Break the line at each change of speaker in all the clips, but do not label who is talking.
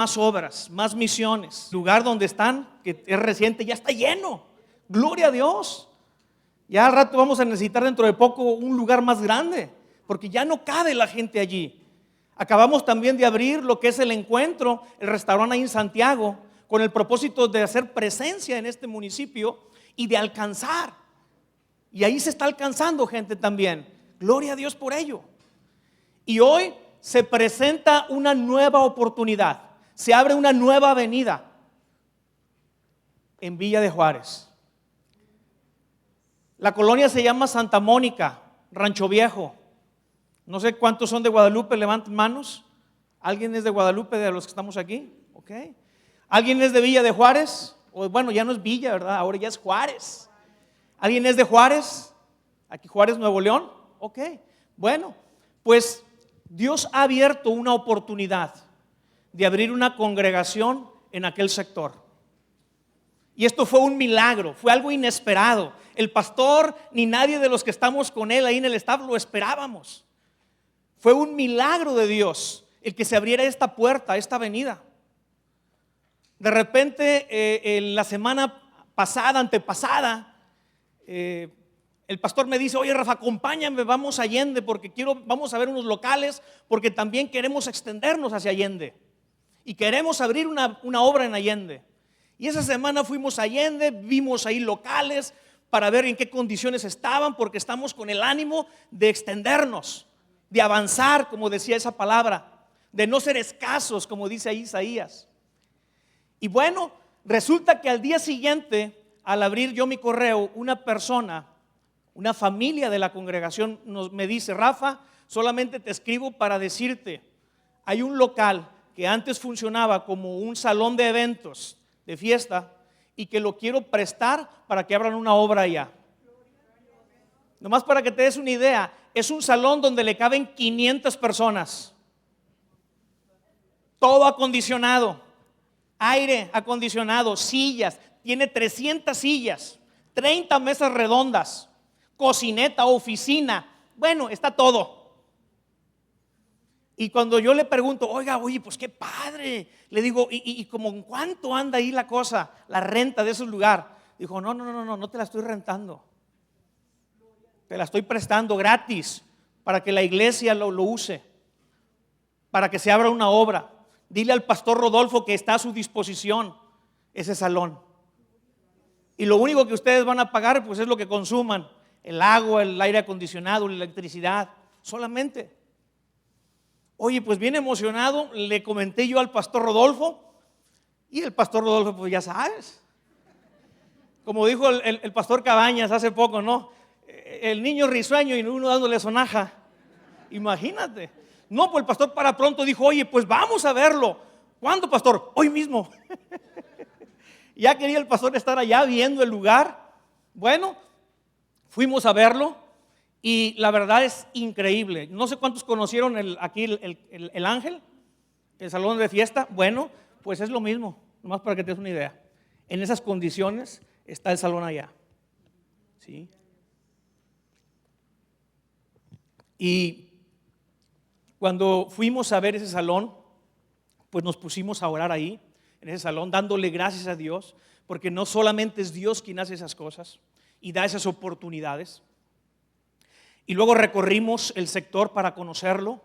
más obras, más misiones. El lugar donde están, que es reciente, ya está lleno. Gloria a Dios. Ya al rato vamos a necesitar dentro de poco un lugar más grande, porque ya no cabe la gente allí. Acabamos también de abrir lo que es el encuentro, el restaurante ahí en Santiago, con el propósito de hacer presencia en este municipio y de alcanzar. Y ahí se está alcanzando gente también. Gloria a Dios por ello. Y hoy se presenta una nueva oportunidad. Se abre una nueva avenida en Villa de Juárez. La colonia se llama Santa Mónica, Rancho Viejo. No sé cuántos son de Guadalupe, levanten manos. ¿Alguien es de Guadalupe de los que estamos aquí? ¿Ok? ¿Alguien es de Villa de Juárez? O bueno, ya no es Villa, ¿verdad? Ahora ya es Juárez. ¿Alguien es de Juárez? Aquí Juárez, Nuevo León. Ok, bueno, pues Dios ha abierto una oportunidad de abrir una congregación en aquel sector. Y esto fue un milagro, fue algo inesperado. El pastor ni nadie de los que estamos con él ahí en el staff lo esperábamos. Fue un milagro de Dios el que se abriera esta puerta, esta avenida. De repente, en la semana pasada, antepasada, el pastor me dice: oye, Rafa, acompáñame, vamos a Allende porque vamos a ver unos locales, porque también queremos extendernos hacia Allende y queremos abrir una obra en Allende. Y esa semana fuimos a Allende, vimos ahí locales para ver en qué condiciones estaban, porque estamos con el ánimo de extendernos, de avanzar, como decía esa palabra, de no ser escasos, como dice ahí Isaías. Y bueno, resulta que al día siguiente, al abrir yo mi correo, una persona, una familia de la congregación me dice: Rafa, solamente te escribo para decirte, hay un local que antes funcionaba como un salón de eventos, de fiesta, y que lo quiero prestar para que abran una obra allá. Nomás para que te des una idea, es un salón donde le caben 500 personas. Todo acondicionado, aire acondicionado, sillas, tiene 300 sillas, 30 mesas redondas, cocineta, oficina, bueno, está todo. Y cuando yo le pregunto: oye, pues qué padre, le digo, ¿y como en cuánto anda ahí la cosa, la renta de ese lugar? Dijo: no te la estoy rentando, te la estoy prestando gratis para que la iglesia lo use, para que se abra una obra. Dile al pastor Rodolfo que está a su disposición ese salón. Y lo único que ustedes van a pagar pues es lo que consuman, el agua, el aire acondicionado, la electricidad, solamente. Oye, pues bien emocionado, le comenté yo al pastor Rodolfo, y el pastor Rodolfo, pues ya sabes, como dijo el pastor Cabañas hace poco, ¿no? El niño risueño y uno dándole sonaja. Imagínate. No, pues el pastor para pronto dijo: oye, pues vamos a verlo. ¿Cuándo, pastor? Hoy mismo. Ya quería el pastor estar allá viendo el lugar. Bueno, fuimos a verlo y la verdad es increíble. No sé cuántos conocieron aquí el Ángel, el salón de fiesta. Bueno, pues es lo mismo, nomás para que te des una idea. En esas condiciones está el salón allá. ¿Sí? Y cuando fuimos a ver ese salón, pues nos pusimos a orar ahí, en ese salón, dándole gracias a Dios, porque no solamente es Dios quien hace esas cosas y da esas oportunidades. Y luego recorrimos el sector para conocerlo,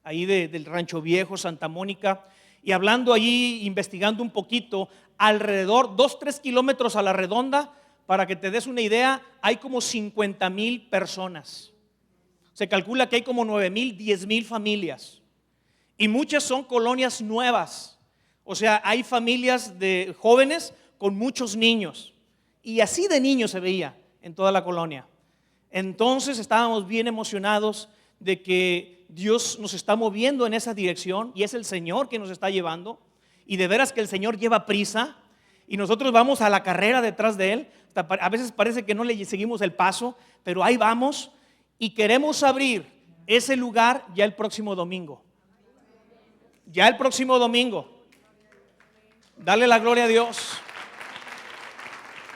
ahí del Rancho Viejo, Santa Mónica, y hablando allí, investigando un poquito, alrededor, 2-3 kilómetros a la redonda, para que te des una idea, hay como 50,000 personas. Se calcula que hay como 9,000, 10,000 familias. Y muchas son colonias nuevas. O sea, hay familias de jóvenes con muchos niños. Y así de niños se veía en toda la colonia. Entonces estábamos bien emocionados de que Dios nos está moviendo en esa dirección y es el Señor que nos está llevando. Y de veras que el Señor lleva prisa y nosotros vamos a la carrera detrás de Él. A veces parece que no le seguimos el paso, pero ahí vamos y queremos abrir ese lugar ya el próximo domingo. Ya el próximo domingo. Dale la gloria a Dios.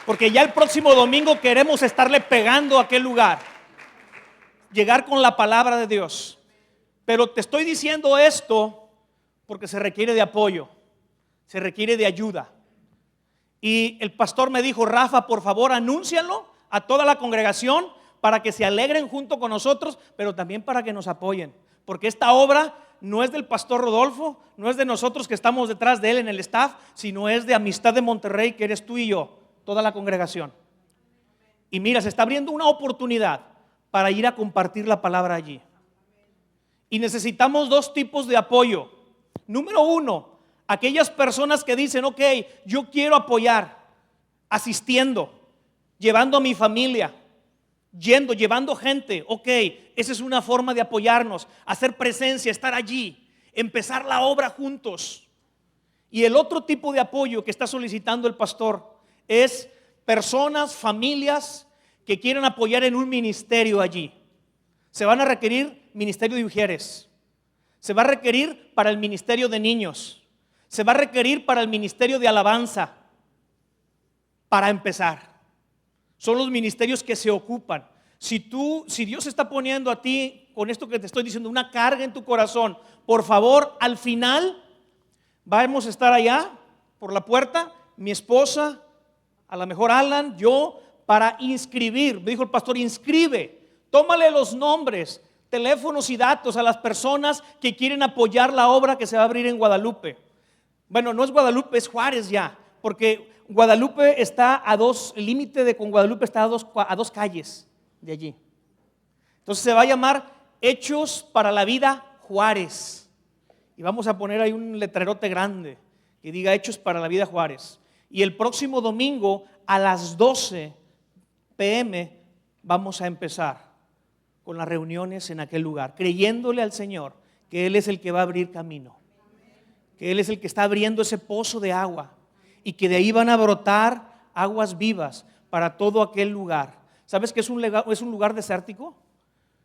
Porque ya el próximo domingo queremos estarle pegando a aquel lugar. Llegar con la palabra de Dios. Pero te estoy diciendo esto porque se requiere de apoyo. se requiere de ayuda. Y el pastor me dijo: Rafa, por favor, anúncialo a toda la congregación para que se alegren junto con nosotros, pero también para que nos apoyen, porque esta obra no es del pastor Rodolfo, no es de nosotros que estamos detrás de él en el staff, sino es de Amistad de Monterrey, que eres tú y yo, toda la congregación. Y mira, se está abriendo una oportunidad para ir a compartir la palabra allí. Y necesitamos dos tipos de apoyo. Número uno, aquellas personas que dicen: ok, yo quiero apoyar, asistiendo, llevando a mi familia, llevando gente. Ok, esa es una forma de apoyarnos, hacer presencia, estar allí, empezar la obra juntos. Y el otro tipo de apoyo que está solicitando el pastor es personas, familias que quieren apoyar en un ministerio allí. Se van a requerir ministerio de mujeres, se va a requerir para el ministerio de niños, se va a requerir para el ministerio de alabanza. Para empezar, son los ministerios que se ocupan. Si Dios está poniendo a ti, con esto que te estoy diciendo, una carga en tu corazón, por favor, al final vamos a estar allá por la puerta, mi esposa, a lo mejor Alan, yo, para inscribir. Me dijo el pastor: inscribe, tómale los nombres, teléfonos y datos a las personas que quieren apoyar la obra que se va a abrir en Guadalupe. Bueno, no es Guadalupe, es Juárez ya, porque Guadalupe está el límite con Guadalupe está a dos calles de allí. Entonces se va a llamar Hechos para la Vida Juárez. Y vamos a poner ahí un letrerote grande que diga Hechos para la Vida Juárez. Y el próximo domingo a las 12 p.m. vamos a empezar con las reuniones en aquel lugar, creyéndole al Señor que Él es el que va a abrir camino, que Él es el que está abriendo ese pozo de agua y que de ahí van a brotar aguas vivas para todo aquel lugar. ¿Sabes que es un lugar desértico?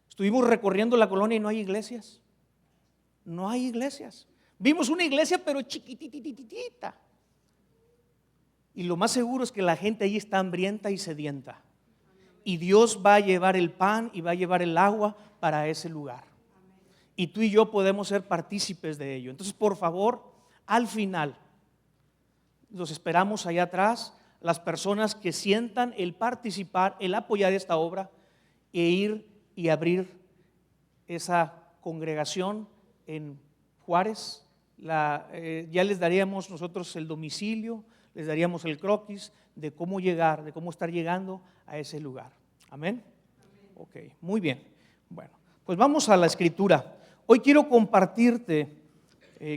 Estuvimos recorriendo la colonia y no hay iglesias. No hay iglesias. Vimos una iglesia pero chiquitititita. Y lo más seguro es que la gente ahí está hambrienta y sedienta. Y Dios va a llevar el pan y va a llevar el agua para ese lugar. Y tú y yo podemos ser partícipes de ello. Entonces, por favor, al final, los esperamos allá atrás, las personas que sientan el participar, el apoyar esta obra e ir y abrir esa congregación en Juárez. Ya les daríamos nosotros el domicilio, les daríamos el croquis de cómo llegar, de cómo estar llegando a ese lugar. ¿Amén? Ok, muy bien. Bueno, pues vamos a la escritura. Hoy quiero compartirte,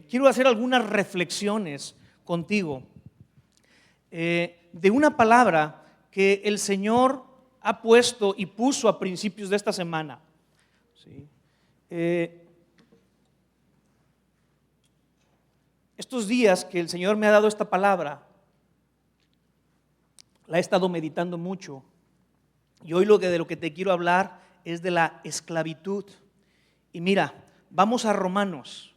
quiero hacer algunas reflexiones contigo de una palabra que el Señor ha puesto y puso a principios de esta semana. ¿Sí? Estos días que el Señor me ha dado esta palabra, la he estado meditando mucho, y hoy de lo que te quiero hablar es de la esclavitud. Y mira, vamos a Romanos.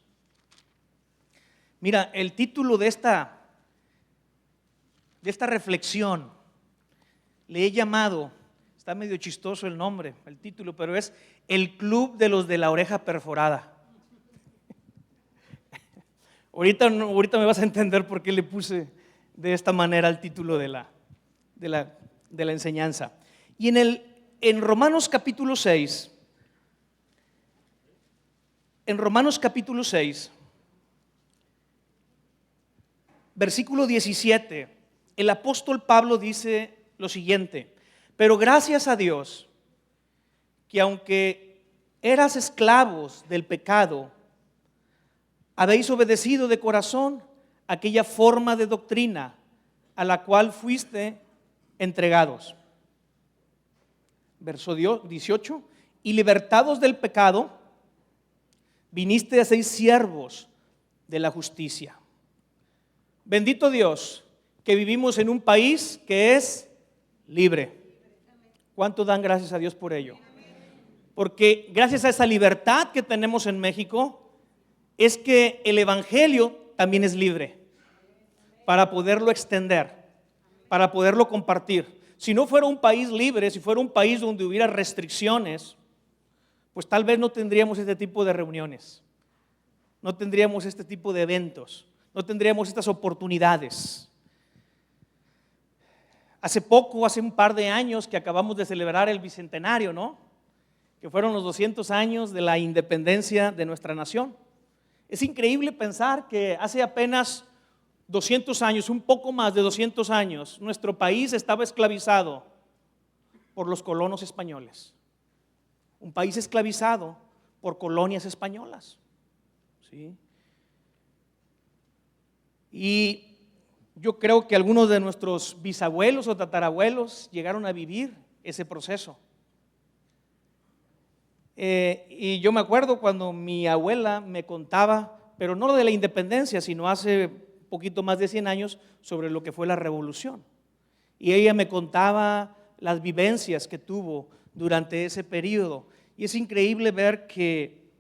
Mira, el título de esta reflexión le he llamado, está medio chistoso el nombre, el título, pero es El Club de los de la Oreja Perforada. Ahorita me vas a entender por qué le puse de esta manera el título de la enseñanza. Y en Romanos capítulo 6, versículo 17, el apóstol Pablo dice lo siguiente: pero gracias a Dios que aunque eras esclavos del pecado, habéis obedecido de corazón aquella forma de doctrina a la cual fuiste entregados. Verso 18, y libertados del pecado, viniste a ser siervos de la justicia. Bendito Dios, que vivimos en un país que es libre. ¿Cuánto dan gracias a Dios por ello? Porque gracias a esa libertad que tenemos en México, es que el evangelio también es libre para poderlo extender, para poderlo compartir. Si no fuera un país libre, si fuera un país donde hubiera restricciones, pues tal vez no tendríamos este tipo de reuniones, no tendríamos este tipo de eventos, no tendríamos estas oportunidades. Hace un par de años que acabamos de celebrar el bicentenario, ¿no? Que fueron los 200 años de la independencia de nuestra nación. Es increíble pensar que hace apenas 200 años, un poco más de 200 años, nuestro país estaba esclavizado por los colonos españoles. Un país esclavizado por colonias españolas. ¿Sí? Y yo creo que algunos de nuestros bisabuelos o tatarabuelos llegaron a vivir ese proceso. Y yo me acuerdo cuando mi abuela me contaba, pero no de la independencia, sino hace poquito más de 100 años, sobre lo que fue la revolución. Y ella me contaba las vivencias que tuvo durante ese periodo. Y es increíble ver que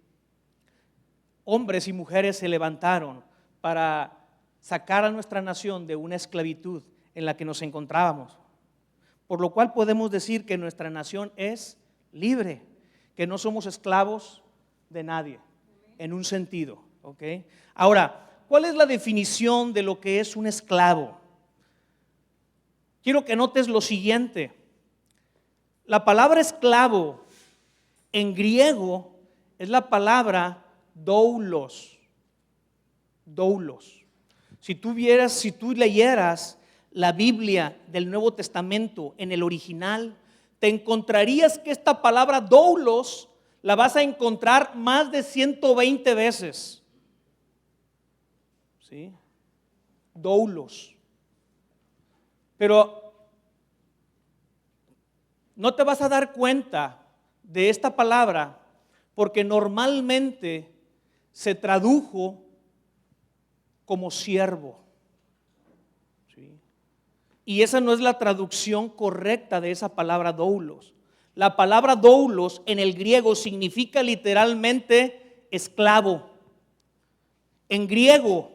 hombres y mujeres se levantaron para sacar a nuestra nación de una esclavitud en la que nos encontrábamos. Por lo cual podemos decir que nuestra nación es libre, que no somos esclavos de nadie, en un sentido. ¿Okay? Ahora, ¿cuál es la definición de lo que es un esclavo? Quiero que notes lo siguiente. La palabra esclavo en griego es la palabra doulos. Doulos. Si tú leyeras la Biblia del Nuevo Testamento en el original, te encontrarías que esta palabra doulos la vas a encontrar más de 120 veces. ¿Sí? Doulos. Pero no te vas a dar cuenta de esta palabra porque normalmente se tradujo como siervo. ¿Sí? Y esa no es la traducción correcta de esa palabra doulos. La palabra doulos en el griego significa literalmente esclavo. En griego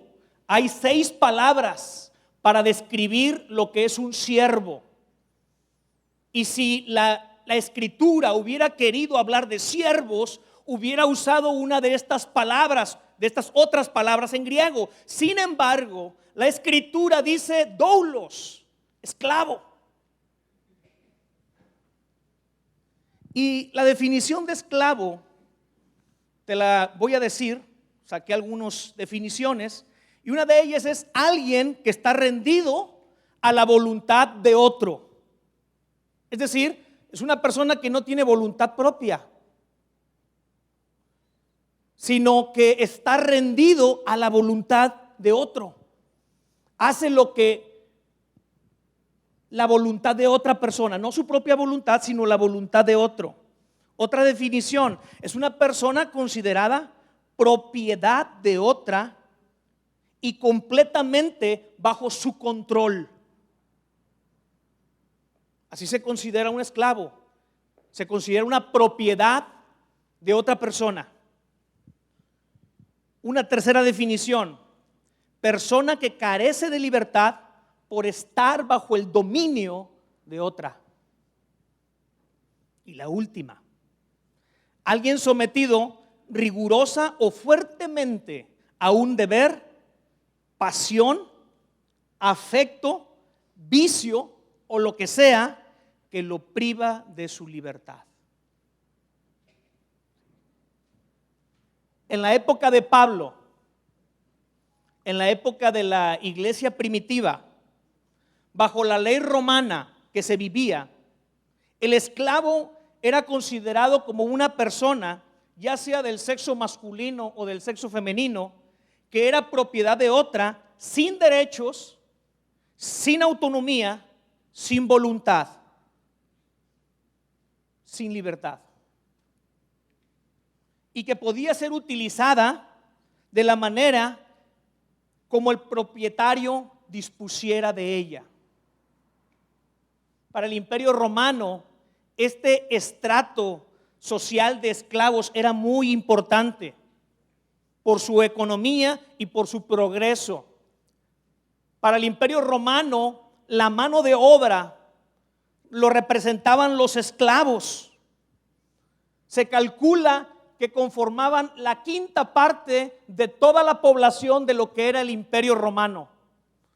hay 6 palabras para describir lo que es un siervo. Y si la escritura hubiera querido hablar de siervos, hubiera usado una de estas palabras, de estas otras palabras en griego. Sin embargo, la escritura dice doulos, esclavo. Y la definición de esclavo, te la voy a decir, saqué algunas definiciones, y una de ellas es alguien que está rendido a la voluntad de otro. Es decir, es una persona que no tiene voluntad propia, sino que está rendido a la voluntad de otro. Hace lo que la voluntad de otra persona, no su propia voluntad, sino la voluntad de otro. Otra definición, es una persona considerada propiedad de otra y completamente bajo su control. Así se considera un esclavo. Se considera una propiedad de otra persona. Una tercera definición, persona que carece de libertad por estar bajo el dominio de otra. Y la última, alguien sometido rigurosa o fuertemente a un deber, pasión, afecto, vicio o lo que sea que lo priva de su libertad. En la época de Pablo, en la época de la iglesia primitiva, bajo la ley romana que se vivía, el esclavo era considerado como una persona, ya sea del sexo masculino o del sexo femenino, que era propiedad de otra, sin derechos, sin autonomía, sin voluntad, sin libertad. Y que podía ser utilizada de la manera como el propietario dispusiera de ella. Para el Imperio Romano, este estrato social de esclavos era muy importante por su economía y por su progreso. Para el Imperio Romano, la mano de obra lo representaban los esclavos. Se calcula que conformaban la quinta parte de toda la población de lo que era el Imperio Romano.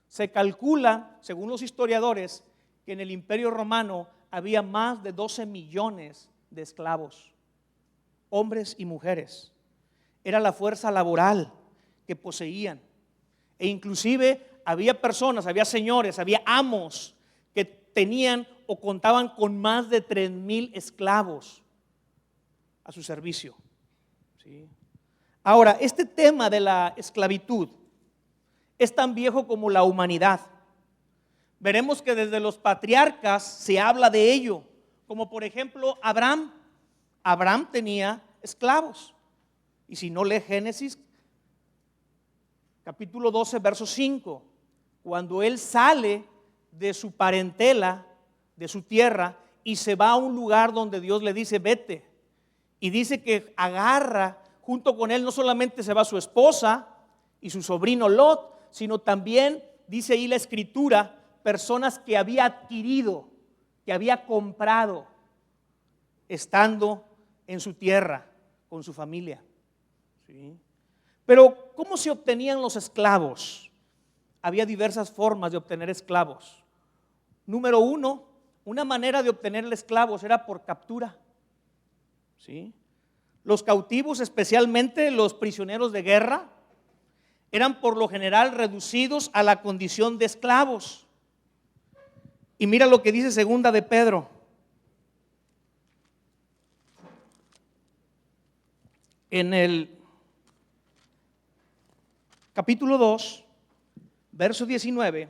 Se calcula, según los historiadores, que en el Imperio Romano había más de 12 millones de esclavos, hombres y mujeres. Era la fuerza laboral que poseían. E inclusive había personas, había señores, había amos que tenían o contaban con más de 3,000 esclavos a su servicio. ¿Sí? Ahora, este tema de la esclavitud es tan viejo como la humanidad. Veremos que desde los patriarcas se habla de ello, como por ejemplo Abraham. Abraham tenía esclavos. Y si no lee Génesis, capítulo 12, verso 5, cuando él sale de su parentela, de su tierra, y se va a un lugar donde Dios le dice, vete. Y dice que agarra, junto con él no solamente se va su esposa y su sobrino Lot, sino también, dice ahí la escritura, personas que había adquirido, que había comprado, estando en su tierra, con su familia. ¿Sí? Pero, ¿cómo se obtenían los esclavos? Había diversas formas de obtener esclavos. Número uno, una manera de obtener esclavos era por captura. ¿Sí? Los cautivos, especialmente los prisioneros de guerra, eran por lo general reducidos a la condición de esclavos. Y mira lo que dice segunda de Pedro. En el capítulo 2, verso 19,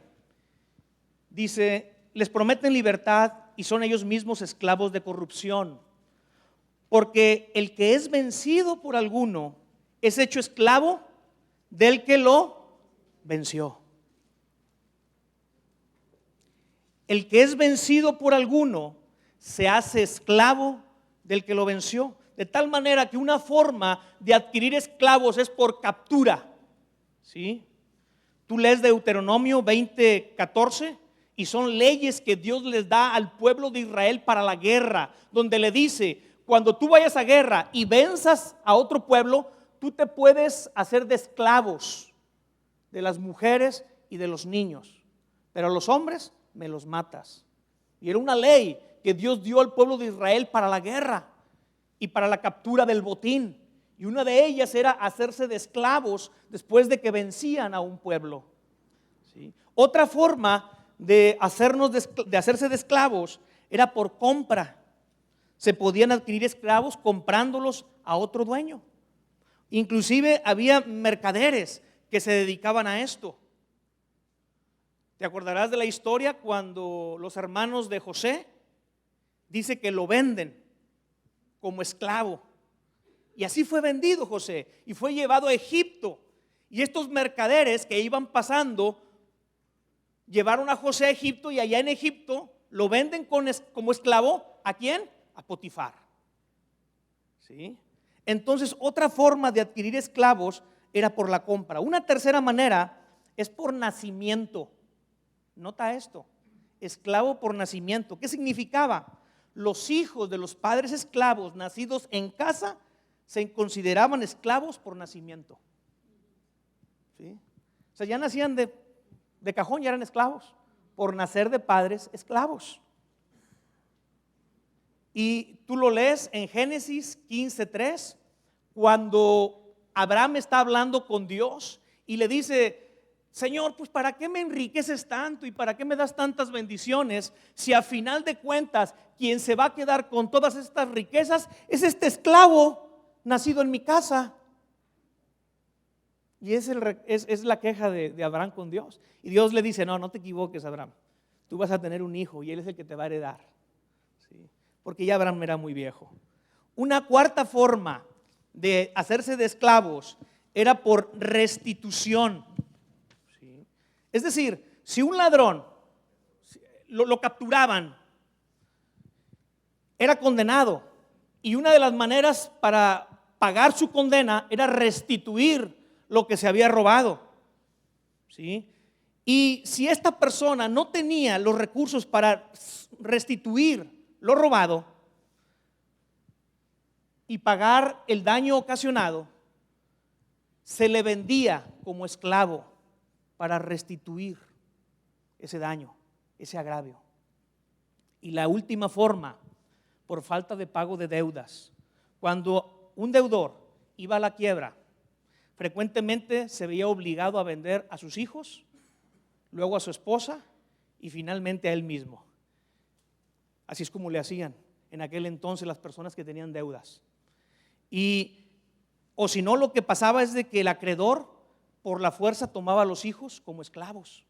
dice, les prometen libertad y son ellos mismos esclavos de corrupción. Porque el que es vencido por alguno es hecho esclavo del que lo venció. El que es vencido por alguno se hace esclavo del que lo venció. De tal manera que una forma de adquirir esclavos es por captura. ¿Sí? Tú lees Deuteronomio 20:14 y son leyes que Dios les da al pueblo de Israel para la guerra, donde le dice, cuando tú vayas a guerra y venzas a otro pueblo, tú te puedes hacer de esclavos de las mujeres y de los niños, pero a los hombres me los matas. Y era una ley que Dios dio al pueblo de Israel para la guerra y para la captura del botín. Y una de ellas era hacerse de esclavos después de que vencían a un pueblo. ¿Sí? Otra forma de hacerse de esclavos era por compra. Se podían adquirir esclavos comprándolos a otro dueño. Inclusive había mercaderes que se dedicaban a esto. ¿Te acordarás de la historia cuando los hermanos de José dice que lo venden como esclavo? Y así fue vendido José y fue llevado a Egipto. Y estos mercaderes que iban pasando llevaron a José a Egipto y allá en Egipto lo venden como esclavo. ¿A quién? A Potifar. ¿Sí? Entonces, otra forma de adquirir esclavos era por la compra. Una tercera manera es por nacimiento. Nota esto, esclavo por nacimiento. ¿Qué significaba? Los hijos de los padres esclavos nacidos en casa se consideraban esclavos por nacimiento. ¿Sí? O sea, ya nacían de cajón, ya eran esclavos por nacer de padres esclavos. Y tú lo lees en Génesis 15:3, cuando Abraham está hablando con Dios y le dice, Señor, pues ¿para qué me enriqueces tanto y para qué me das tantas bendiciones si a final de cuentas quien se va a quedar con todas estas riquezas es este esclavo nacido en mi casa? Y es la queja de Abraham con Dios. Y Dios le dice, no te equivoques, Abraham, tú vas a tener un hijo y él es el que te va a heredar. ¿Sí? Porque ya Abraham era muy viejo. Una cuarta forma de hacerse de esclavos era por restitución. ¿Sí? Es decir, si un ladrón lo capturaban, era condenado, y una de las maneras para pagar su condena era restituir lo que se había robado. ¿Sí? Y si esta persona no tenía los recursos para restituir lo robado, y pagar el daño ocasionado, se le vendía como esclavo para restituir ese daño, ese agravio. Y la última forma, por falta de pago de deudas. Cuando un deudor iba a la quiebra, frecuentemente se veía obligado a vender a sus hijos, luego a su esposa y finalmente a él mismo. Así es como le hacían en aquel entonces las personas que tenían deudas. O si no, lo que pasaba es de que el acreedor por la fuerza tomaba a los hijos como esclavos.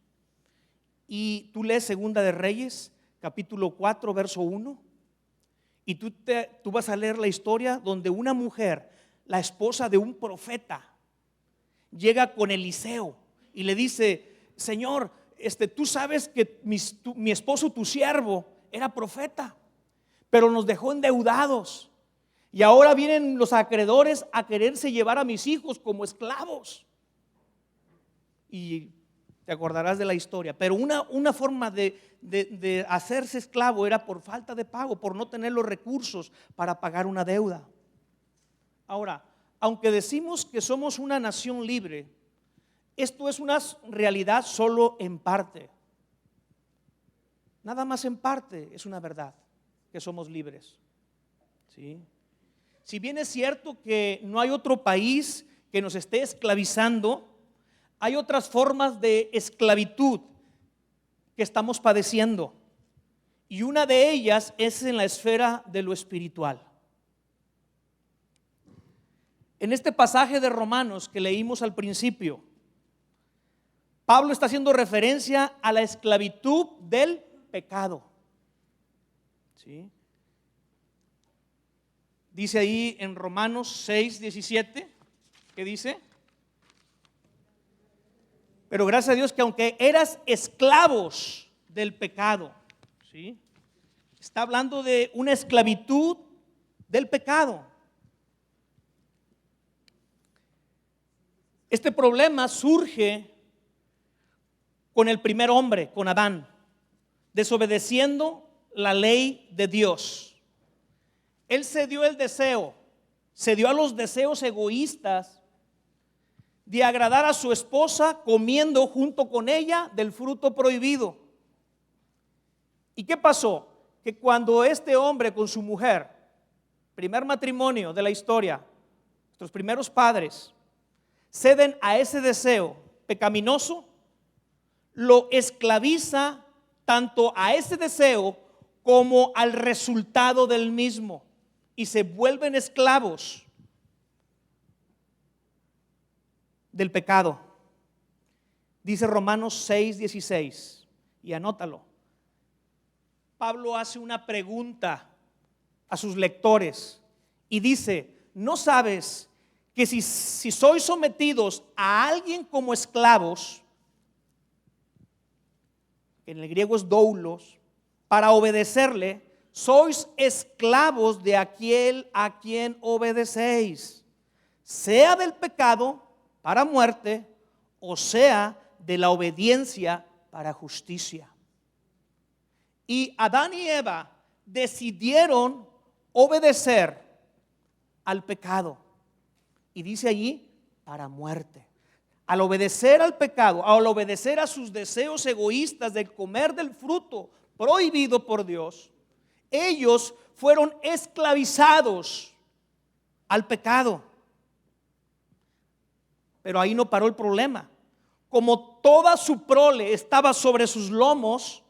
Y tú lees Segunda de Reyes, capítulo 4, verso 1, y tú vas a leer la historia donde una mujer, la esposa de un profeta, llega con Eliseo y le dice: Señor, tú sabes que mi esposo, tu siervo, era profeta, pero nos dejó endeudados. Y ahora vienen los acreedores a quererse llevar a mis hijos como esclavos. Y te acordarás de la historia. Pero una forma de hacerse esclavo era por falta de pago, por no tener los recursos para pagar una deuda. Ahora, aunque decimos que somos una nación libre, esto es una realidad solo en parte. Nada más en parte es una verdad, que somos libres. ¿Sí? Si bien es cierto que no hay otro país que nos esté esclavizando, hay otras formas de esclavitud que estamos padeciendo. Y una de ellas es en la esfera de lo espiritual. En este pasaje de Romanos que leímos al principio, Pablo está haciendo referencia a la esclavitud del pecado. ¿Sí? Dice ahí en Romanos 6:17, ¿qué dice? Pero gracias a Dios que aunque eras esclavos del pecado, ¿sí? Está hablando de una esclavitud del pecado. Este problema surge con el primer hombre, con Adán, desobedeciendo la ley de Dios. Él cedió el deseo, cedió a los deseos egoístas de agradar a su esposa comiendo junto con ella del fruto prohibido. ¿Y qué pasó? Que cuando este hombre con su mujer, primer matrimonio de la historia, nuestros primeros padres, ceden a ese deseo pecaminoso, lo esclaviza tanto a ese deseo como al resultado del mismo y se vuelven esclavos del pecado. Dice Romanos 6:16 y anótalo. Pablo hace una pregunta a sus lectores y dice: ¿no sabes que si sois sometidos a alguien como esclavos, que en el griego es doulos, para obedecerle, sois esclavos de aquel a quien obedecéis, sea del pecado para muerte, o sea de la obediencia para justicia? Y Adán y Eva decidieron obedecer al pecado. Y dice allí, para muerte. Al obedecer al pecado, al obedecer a sus deseos egoístas de comer del fruto prohibido por Dios, ellos fueron esclavizados al pecado. Pero ahí no paró el problema. Como toda su prole estaba sobre sus lomos,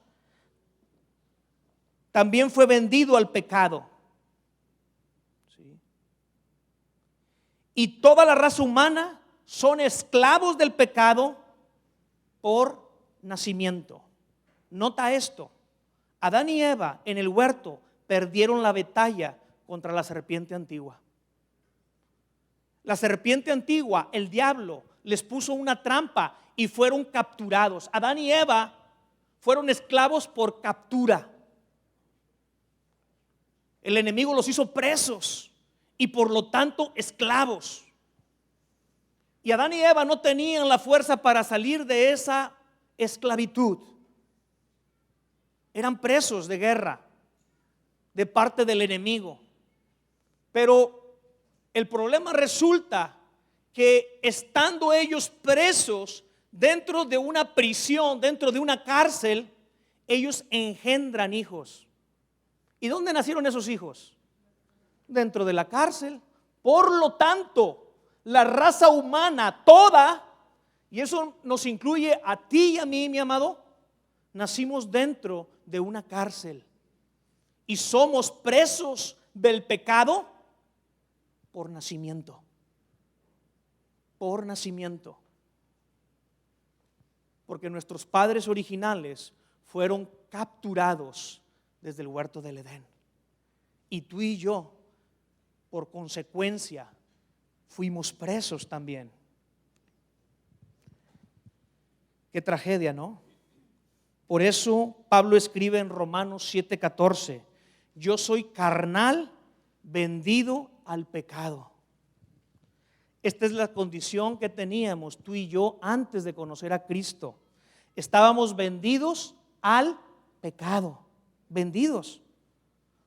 también fue vendido al pecado. ¿Sí? Y toda la raza humana son esclavos del pecado por nacimiento. Nota esto: Adán y Eva en el huerto perdieron la batalla contra la serpiente antigua. La serpiente antigua, el diablo, les puso una trampa y fueron capturados. Adán y Eva fueron esclavos por captura. El enemigo los hizo presos y por lo tanto esclavos. Y Adán y Eva no tenían la fuerza para salir de esa esclavitud. Eran presos de guerra de parte del enemigo. Pero El problema resulta que estando ellos presos dentro de una prisión, dentro de una cárcel, ellos engendran hijos. ¿Y dónde nacieron esos hijos? Dentro de la cárcel. Por lo tanto, la raza humana toda, y eso nos incluye a ti y a mí, mi amado, nacimos dentro de una cárcel y somos presos del pecado por nacimiento. Por nacimiento. Porque nuestros padres originales fueron capturados desde el huerto del Edén. Y tú y yo, por consecuencia, fuimos presos también. Qué tragedia, ¿no? Por eso Pablo escribe en Romanos 7:14: yo soy carnal, vendido al pecado. Esta es la condición que teníamos tú y yo antes de conocer a Cristo. Estábamos vendidos al pecado. Vendidos.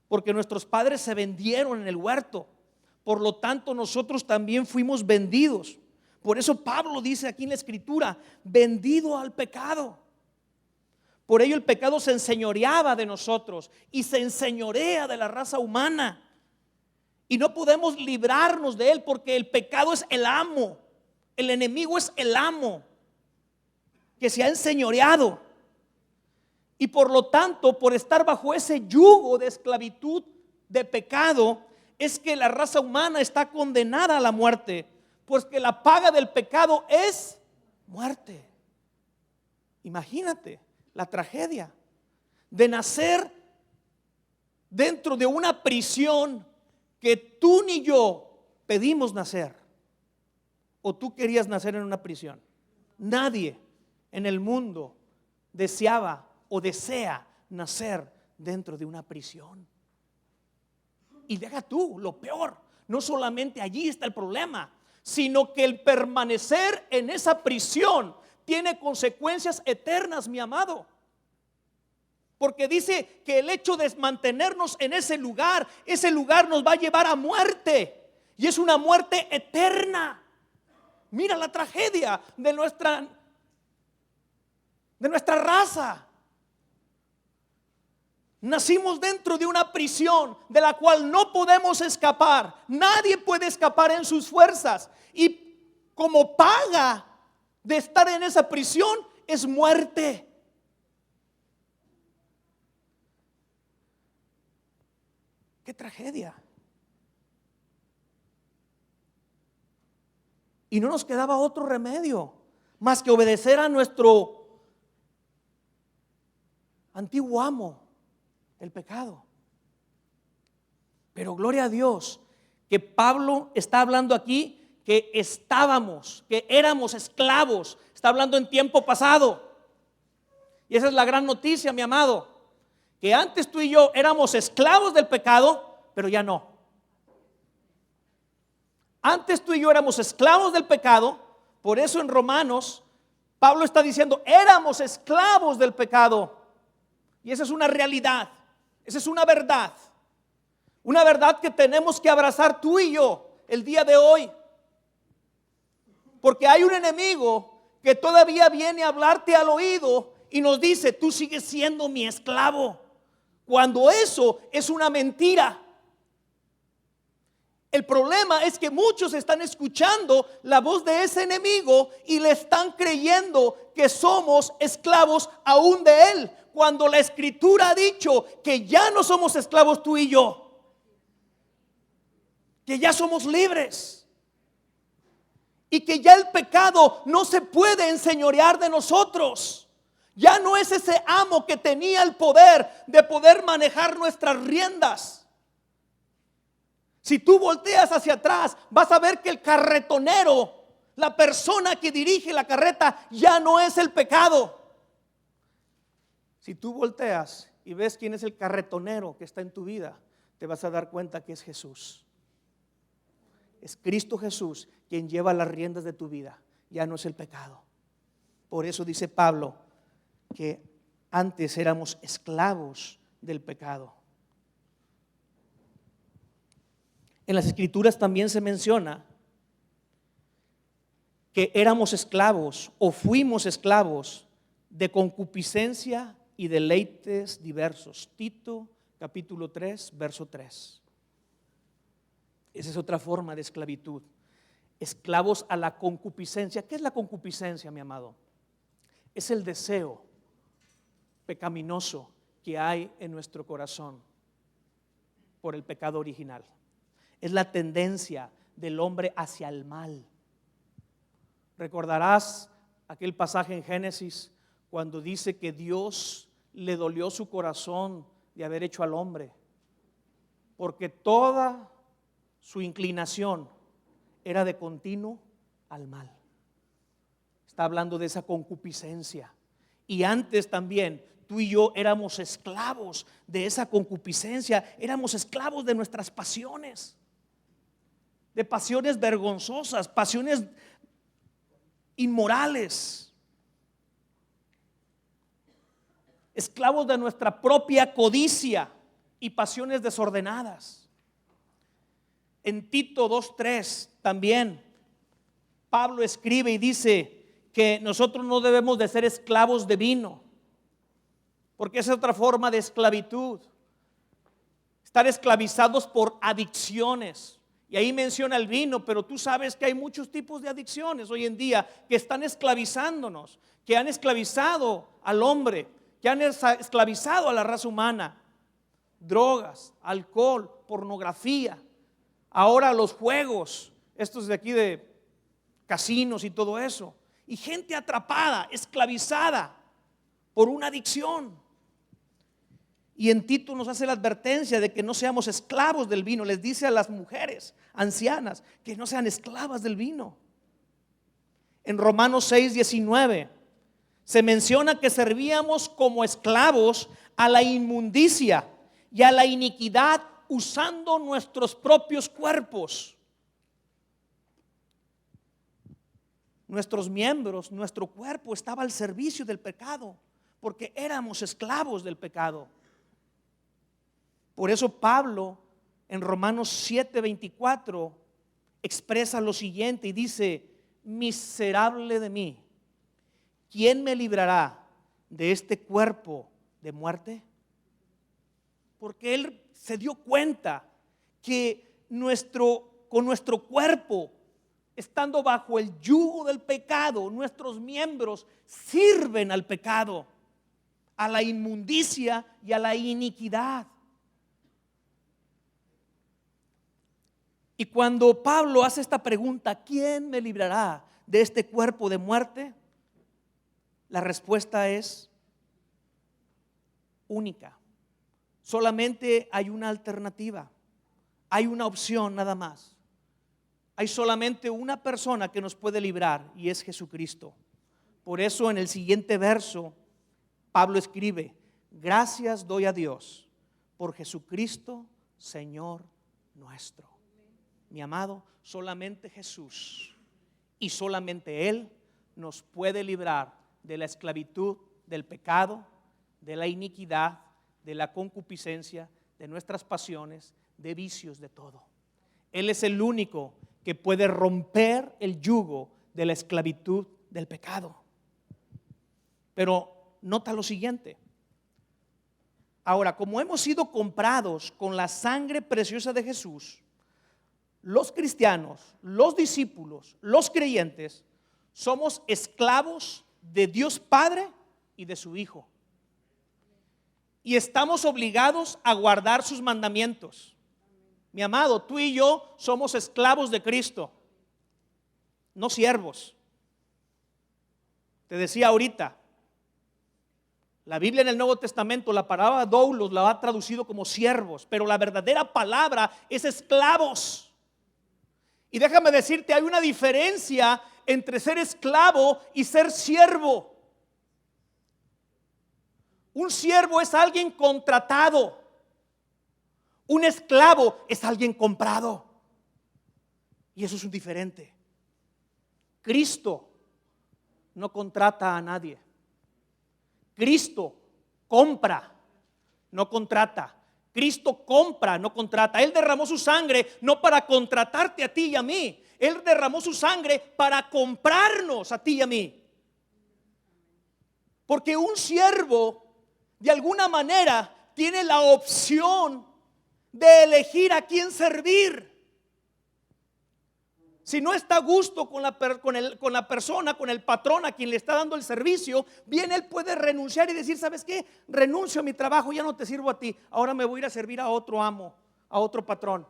Porque nuestros padres se vendieron en el huerto. Por lo tanto, nosotros también fuimos vendidos. Por eso Pablo dice aquí en la Escritura: vendido al pecado. Por ello el pecado se enseñoreaba de nosotros y se enseñorea de la raza humana. Y no podemos librarnos de él porque el pecado es el amo. El enemigo es el amo que se ha enseñoreado. Y por lo tanto, por estar bajo ese yugo de esclavitud, de pecado, es que la raza humana está condenada a la muerte, pues que la paga del pecado es muerte. Imagínate la tragedia de nacer dentro de una prisión que tú ni yo pedimos nacer. ¿O tú querías nacer en una prisión? Nadie en el mundo deseaba o desea nacer dentro de una prisión. Y deja tú, lo peor, no solamente allí está el problema, sino que el permanecer en esa prisión tiene consecuencias eternas, mi amado. Porque dice que el hecho de mantenernos en ese lugar nos va a llevar a muerte. Y es una muerte eterna. Mira la tragedia de nuestra raza. Nacimos dentro de una prisión de la cual no podemos escapar. Nadie puede escapar en sus fuerzas. Y como paga de estar en esa prisión es muerte. ¡Qué tragedia! Y no nos quedaba otro remedio más que obedecer a nuestro antiguo amo, el pecado. Pero gloria a Dios que Pablo está hablando aquí que que éramos esclavos. Está hablando en tiempo pasado. Y esa es la gran noticia, mi amado, que antes tú y yo éramos esclavos del pecado, pero ya no. Antes tú y yo éramos esclavos del pecado. Por eso en Romanos Pablo está diciendo: éramos esclavos del pecado. Y esa es una realidad. Esa es una verdad. Una verdad que tenemos que abrazar tú y yo el día de hoy. Porque hay un enemigo que todavía viene a hablarte al oído y nos dice: tú sigues siendo mi esclavo. Cuando eso es una mentira. El problema es que muchos están escuchando la voz de ese enemigo y le están creyendo que somos esclavos aún de él, cuando la Escritura ha dicho que ya no somos esclavos tú y yo, que ya somos libres y que ya el pecado no se puede enseñorear de nosotros. Ya no es ese amo que tenía el poder de poder manejar nuestras riendas. Si tú volteas hacia atrás, vas a ver que el carretonero, la persona que dirige la carreta, ya no es el pecado. Si tú volteas y ves quién es el carretonero que está en tu vida, te vas a dar cuenta que es Jesús. Es Cristo Jesús quien lleva las riendas de tu vida. Ya no es el pecado. Por eso dice Pablo que antes éramos esclavos del pecado. En las Escrituras también se menciona que éramos esclavos o fuimos esclavos de concupiscencia y deleites diversos. Tito capítulo 3, verso 3. Esa es otra forma de esclavitud. Esclavos a la concupiscencia. ¿Qué es la concupiscencia, mi amado? Es el deseo pecaminoso que hay en nuestro corazón por el pecado original. Es la tendencia del hombre hacia el mal. Recordarás aquel pasaje en Génesis cuando dice que Dios le dolió su corazón de haber hecho al hombre, porque toda su inclinación era de continuo al mal. Está hablando de esa concupiscencia. Y antes también tú y yo éramos esclavos de esa concupiscencia, éramos esclavos de nuestras pasiones, de pasiones vergonzosas, pasiones inmorales, esclavos de nuestra propia codicia y pasiones desordenadas. En Tito 2:3 también Pablo escribe y dice que nosotros no debemos de ser esclavos de vino, porque esa es otra forma de esclavitud, estar esclavizados por adicciones. Y ahí menciona el vino, pero tú sabes que hay muchos tipos de adicciones hoy en día que están esclavizándonos, que han esclavizado al hombre, que han esclavizado a la raza humana. Drogas, alcohol, pornografía, ahora los juegos, estos de aquí de casinos y todo eso. Y gente atrapada, esclavizada por una adicción. Y en Tito nos hace la advertencia de que no seamos esclavos del vino. Les dice a las mujeres ancianas que no sean esclavas del vino. En Romanos 6:19 se menciona que servíamos como esclavos a la inmundicia y a la iniquidad usando nuestros propios cuerpos. Nuestros miembros, nuestro cuerpo estaba al servicio del pecado, porque éramos esclavos del pecado. Por eso Pablo en Romanos 7:24 expresa lo siguiente y dice: miserable de mí, ¿quién me librará de este cuerpo de muerte? Porque él se dio cuenta que con nuestro cuerpo, estando bajo el yugo del pecado, nuestros miembros sirven al pecado, a la inmundicia y a la iniquidad. Y cuando Pablo hace esta pregunta, ¿quién me librará de este cuerpo de muerte? La respuesta es única. Solamente hay una alternativa, hay una opción nada más. Hay solamente una persona que nos puede librar y es Jesucristo. Por eso en el siguiente verso Pablo escribe: gracias doy a Dios por Jesucristo, Señor nuestro. Mi amado, solamente Jesús y solamente Él nos puede librar de la esclavitud, del pecado, de la iniquidad, de la concupiscencia, de nuestras pasiones, de vicios, de todo. Él es el único que puede romper el yugo de la esclavitud del pecado. Pero nota lo siguiente. Ahora, como hemos sido comprados con la sangre preciosa de Jesús, los cristianos, los discípulos, los creyentes, somos esclavos de Dios Padre y de su Hijo. Y estamos obligados a guardar sus mandamientos. Mi amado, tú y yo somos esclavos de Cristo, no siervos. Te decía ahorita, la Biblia en el Nuevo Testamento, la palabra doulos la ha traducido como siervos, pero la verdadera palabra es esclavos. Y déjame decirte, hay una diferencia entre ser esclavo y ser siervo. Un siervo es alguien contratado. Un esclavo es alguien comprado. Y eso es un diferente. Cristo no contrata a nadie. Cristo compra, no contrata. Cristo compra, no contrata. Él derramó su sangre no para contratarte a ti y a mí. Él derramó su sangre para comprarnos a ti y a mí. Porque un siervo, de alguna manera, tiene la opción de elegir a quién servir. Si no está a gusto con la persona, con el patrón a quien le está dando el servicio, bien él puede renunciar y decir: ¿sabes qué? Renuncio a mi trabajo, ya no te sirvo a ti. Ahora me voy a ir a servir a otro amo, a otro patrón,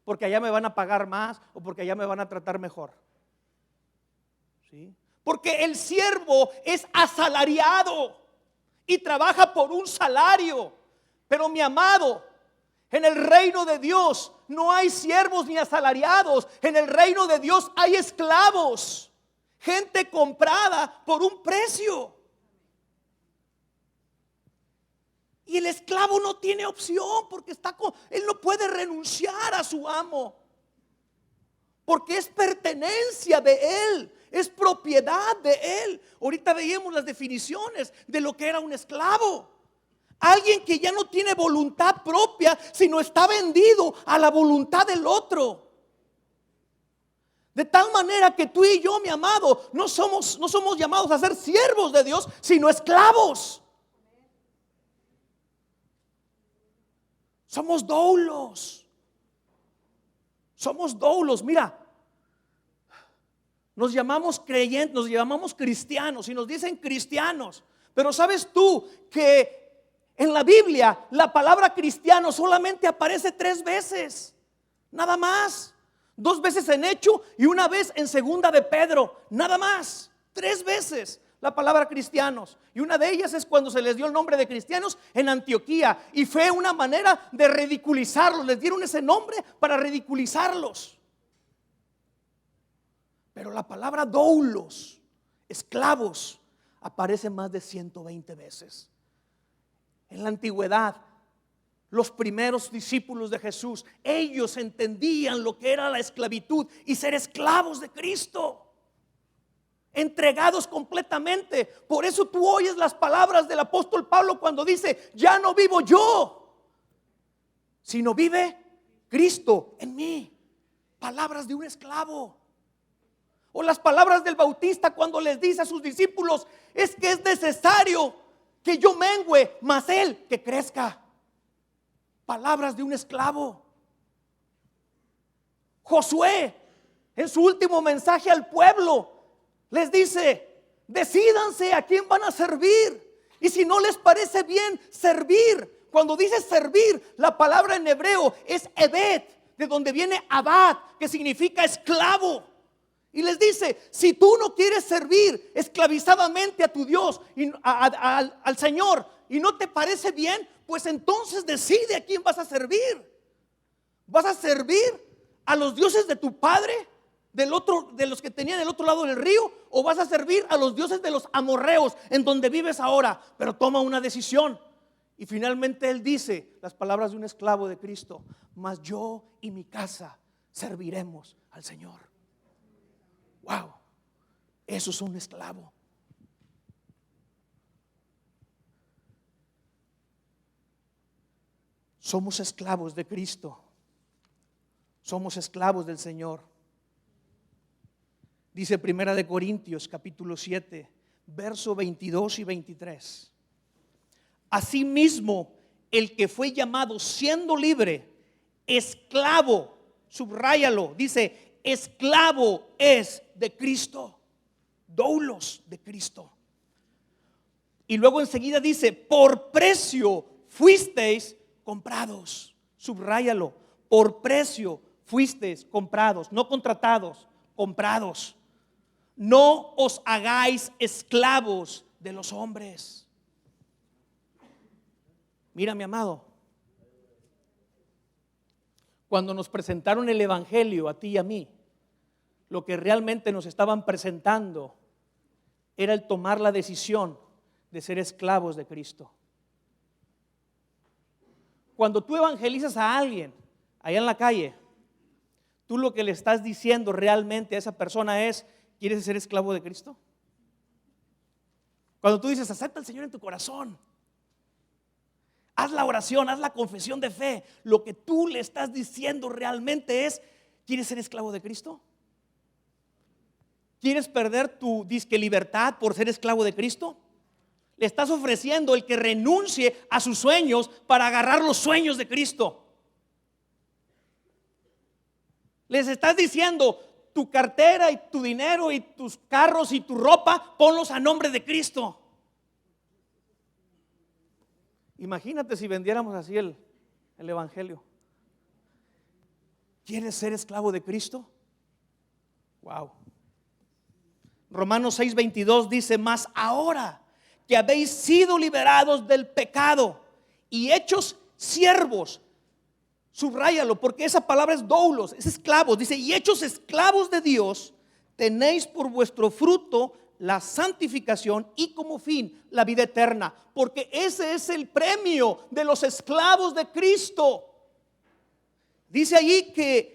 porque allá me van a pagar más o porque allá me van a tratar mejor. ¿Sí? Porque el siervo es asalariado y trabaja por un salario. Pero mi amado, en el reino de Dios no hay siervos ni asalariados. En el reino de Dios hay esclavos, gente comprada por un precio. Y el esclavo no tiene opción porque él no puede renunciar a su amo, porque es pertenencia de él, es propiedad de él. Ahorita veíamos las definiciones de lo que era un esclavo. Alguien que ya no tiene voluntad propia, sino está vendido a la voluntad del otro. De tal manera que tú y yo, mi amado, no somos llamados a ser siervos de Dios, sino esclavos. Somos doulos. Somos doulos. Mira, nos llamamos creyentes, nos llamamos cristianos y nos dicen cristianos. Pero ¿sabes tú que en la Biblia la palabra cristiano solamente aparece 3 veces? Nada más. 2 veces en Hecho y 1 vez en Segunda de Pedro. Nada más. 3 veces la palabra cristianos. Y una de ellas es cuando se les dio el nombre de cristianos en Antioquía. Y fue una manera de ridiculizarlos. Les dieron ese nombre para ridiculizarlos. Pero la palabra doulos, esclavos, aparece más de 120 veces. En la antigüedad, los primeros discípulos de Jesús, ellos entendían lo que era la esclavitud y ser esclavos de Cristo, entregados completamente. Por eso tú oyes las palabras del apóstol Pablo cuando dice: ya no vivo yo, sino vive Cristo en mí. Palabras de un esclavo. O las palabras del Bautista cuando les dice a sus discípulos: es que es necesario que yo mengüe, mas él que crezca. Palabras de un esclavo. Josué, en su último mensaje al pueblo, les dice: decídanse a quién van a servir. Y si no les parece bien servir, cuando dice servir, la palabra en hebreo es ebed, de donde viene abad, que significa esclavo. Y les dice: si tú no quieres servir esclavizadamente a tu Dios y al Señor, y no te parece bien, pues entonces decide a quién vas a servir. ¿Vas a servir a los dioses de tu padre, de los que tenían el otro lado del río? ¿O vas a servir a los dioses de los amorreos, en donde vives ahora? Pero toma una decisión. Y finalmente él dice las palabras de un esclavo de Cristo: mas yo y mi casa serviremos al Señor. Wow, eso es un esclavo. Somos esclavos de Cristo. Somos esclavos del Señor. Dice 1 Corintios capítulo 7, verso 22 y 23. Asimismo, el que fue llamado siendo libre, esclavo, subráyalo, dice: esclavo es de Cristo, doulos de Cristo. Y luego enseguida dice: por precio fuisteis comprados. Subráyalo: por precio fuisteis comprados, no contratados, comprados. No os hagáis esclavos de los hombres. Mira, mi amado, cuando nos presentaron el evangelio a ti y a mí, lo que realmente nos estaban presentando era el tomar la decisión de ser esclavos de Cristo. Cuando tú evangelizas a alguien allá en la calle, tú lo que le estás diciendo realmente a esa persona es: ¿quieres ser esclavo de Cristo? Cuando tú dices: acepta al Señor en tu corazón, Haz la oración, haz la confesión de fe. Lo que tú le estás diciendo realmente es: ¿quieres ser esclavo de Cristo? ¿Quieres perder tu disque libertad por ser esclavo de Cristo? Le estás ofreciendo el que renuncie a sus sueños para agarrar los sueños de Cristo. Les estás diciendo: tu cartera y tu dinero y tus carros y tu ropa, ponlos a nombre de Cristo. Imagínate si vendiéramos así el evangelio. ¿Quieres ser esclavo de Cristo? Wow. Romanos 6:22 dice: mas ahora que habéis sido liberados del pecado y hechos siervos, subráyalo, porque esa palabra es doulos, es esclavos. Dice: y hechos esclavos de Dios, tenéis por vuestro fruto la santificación y como fin la vida eterna, porque ese es el premio de los esclavos de Cristo. Dice allí que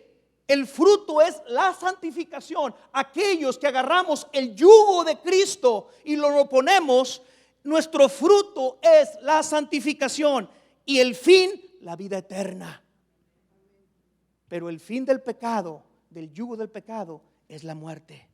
el fruto es la santificación. Aquellos que agarramos el yugo de Cristo y lo ponemos, nuestro fruto es la santificación y el fin la vida eterna. Pero el fin del pecado, del yugo del pecado, es la muerte.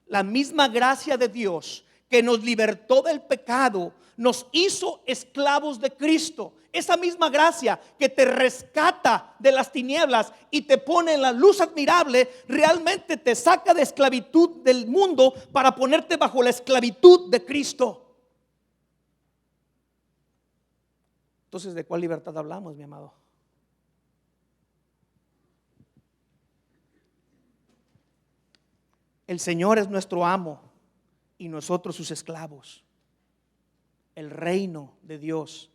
La misma gracia de Dios que nos libertó del pecado nos hizo esclavos de Cristo. Esa misma gracia que te rescata de las tinieblas y te pone en la luz admirable, realmente te saca de esclavitud del mundo para ponerte bajo la esclavitud de Cristo. Entonces, ¿de cuál libertad hablamos, mi amado? El Señor es nuestro amo y nosotros sus esclavos. El reino de Dios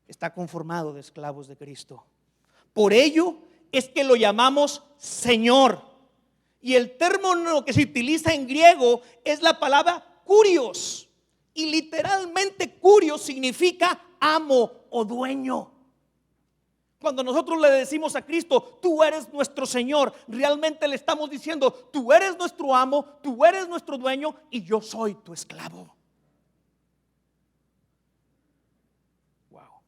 está conformado de esclavos de Cristo. Por ello es que lo llamamos Señor. Y el término que se utiliza en griego es la palabra kurios. Y literalmente kurios significa amo o dueño. Cuando nosotros le decimos a Cristo: tú eres nuestro Señor, realmente le estamos diciendo: tú eres nuestro amo, tú eres nuestro dueño y yo soy tu esclavo. Wow.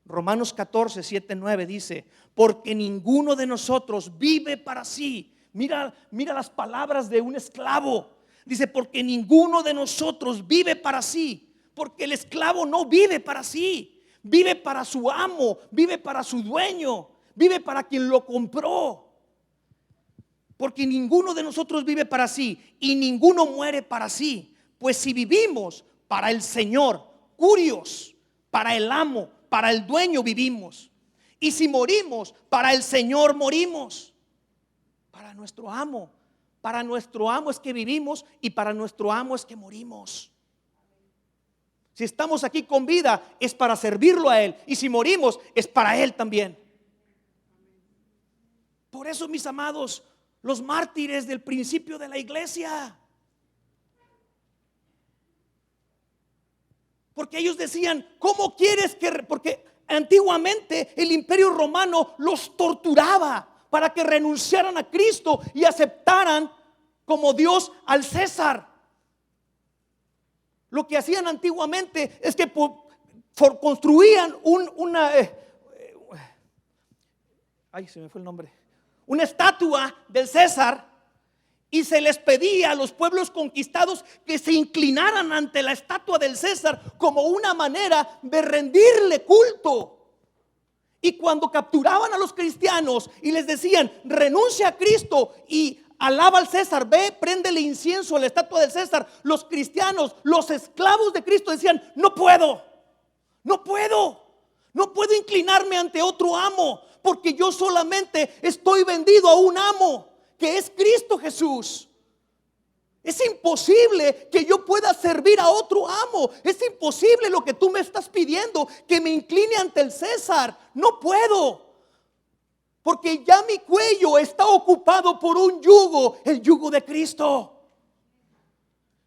Romanos 14, 7, 9 dice: porque ninguno de nosotros vive para sí. Mira las palabras de un esclavo. Dice: porque ninguno de nosotros vive para sí. Porque el esclavo no vive para sí. Vive para su amo, vive para su dueño, vive para quien lo compró. Porque ninguno de nosotros vive para sí y ninguno muere para sí. Pues si vivimos, para el Señor, kurios, para el amo, para el dueño vivimos. Y si morimos, para el Señor morimos. Para nuestro amo es que vivimos y para nuestro amo es que morimos. Si estamos aquí con vida es para servirlo a Él, y si morimos es para Él también. Por eso, mis amados, los mártires del principio de la iglesia, porque ellos decían: ¿cómo quieres que? Porque antiguamente el imperio romano los torturaba para que renunciaran a Cristo y aceptaran como Dios al César. Lo que hacían antiguamente es que construían una estatua del César, y se les pedía a los pueblos conquistados que se inclinaran ante la estatua del César como una manera de rendirle culto. Y cuando capturaban a los cristianos y les decían: renuncia a Cristo y alaba al César, ve, préndele incienso a la estatua del César, los cristianos, los esclavos de Cristo decían: no puedo inclinarme ante otro amo, porque yo solamente estoy vendido a un amo, que es Cristo Jesús. Es imposible que yo pueda servir a otro amo. Es imposible lo que tú me estás pidiendo, que me incline ante el César. No puedo, porque ya mi cuello está ocupado por un yugo, el yugo de Cristo.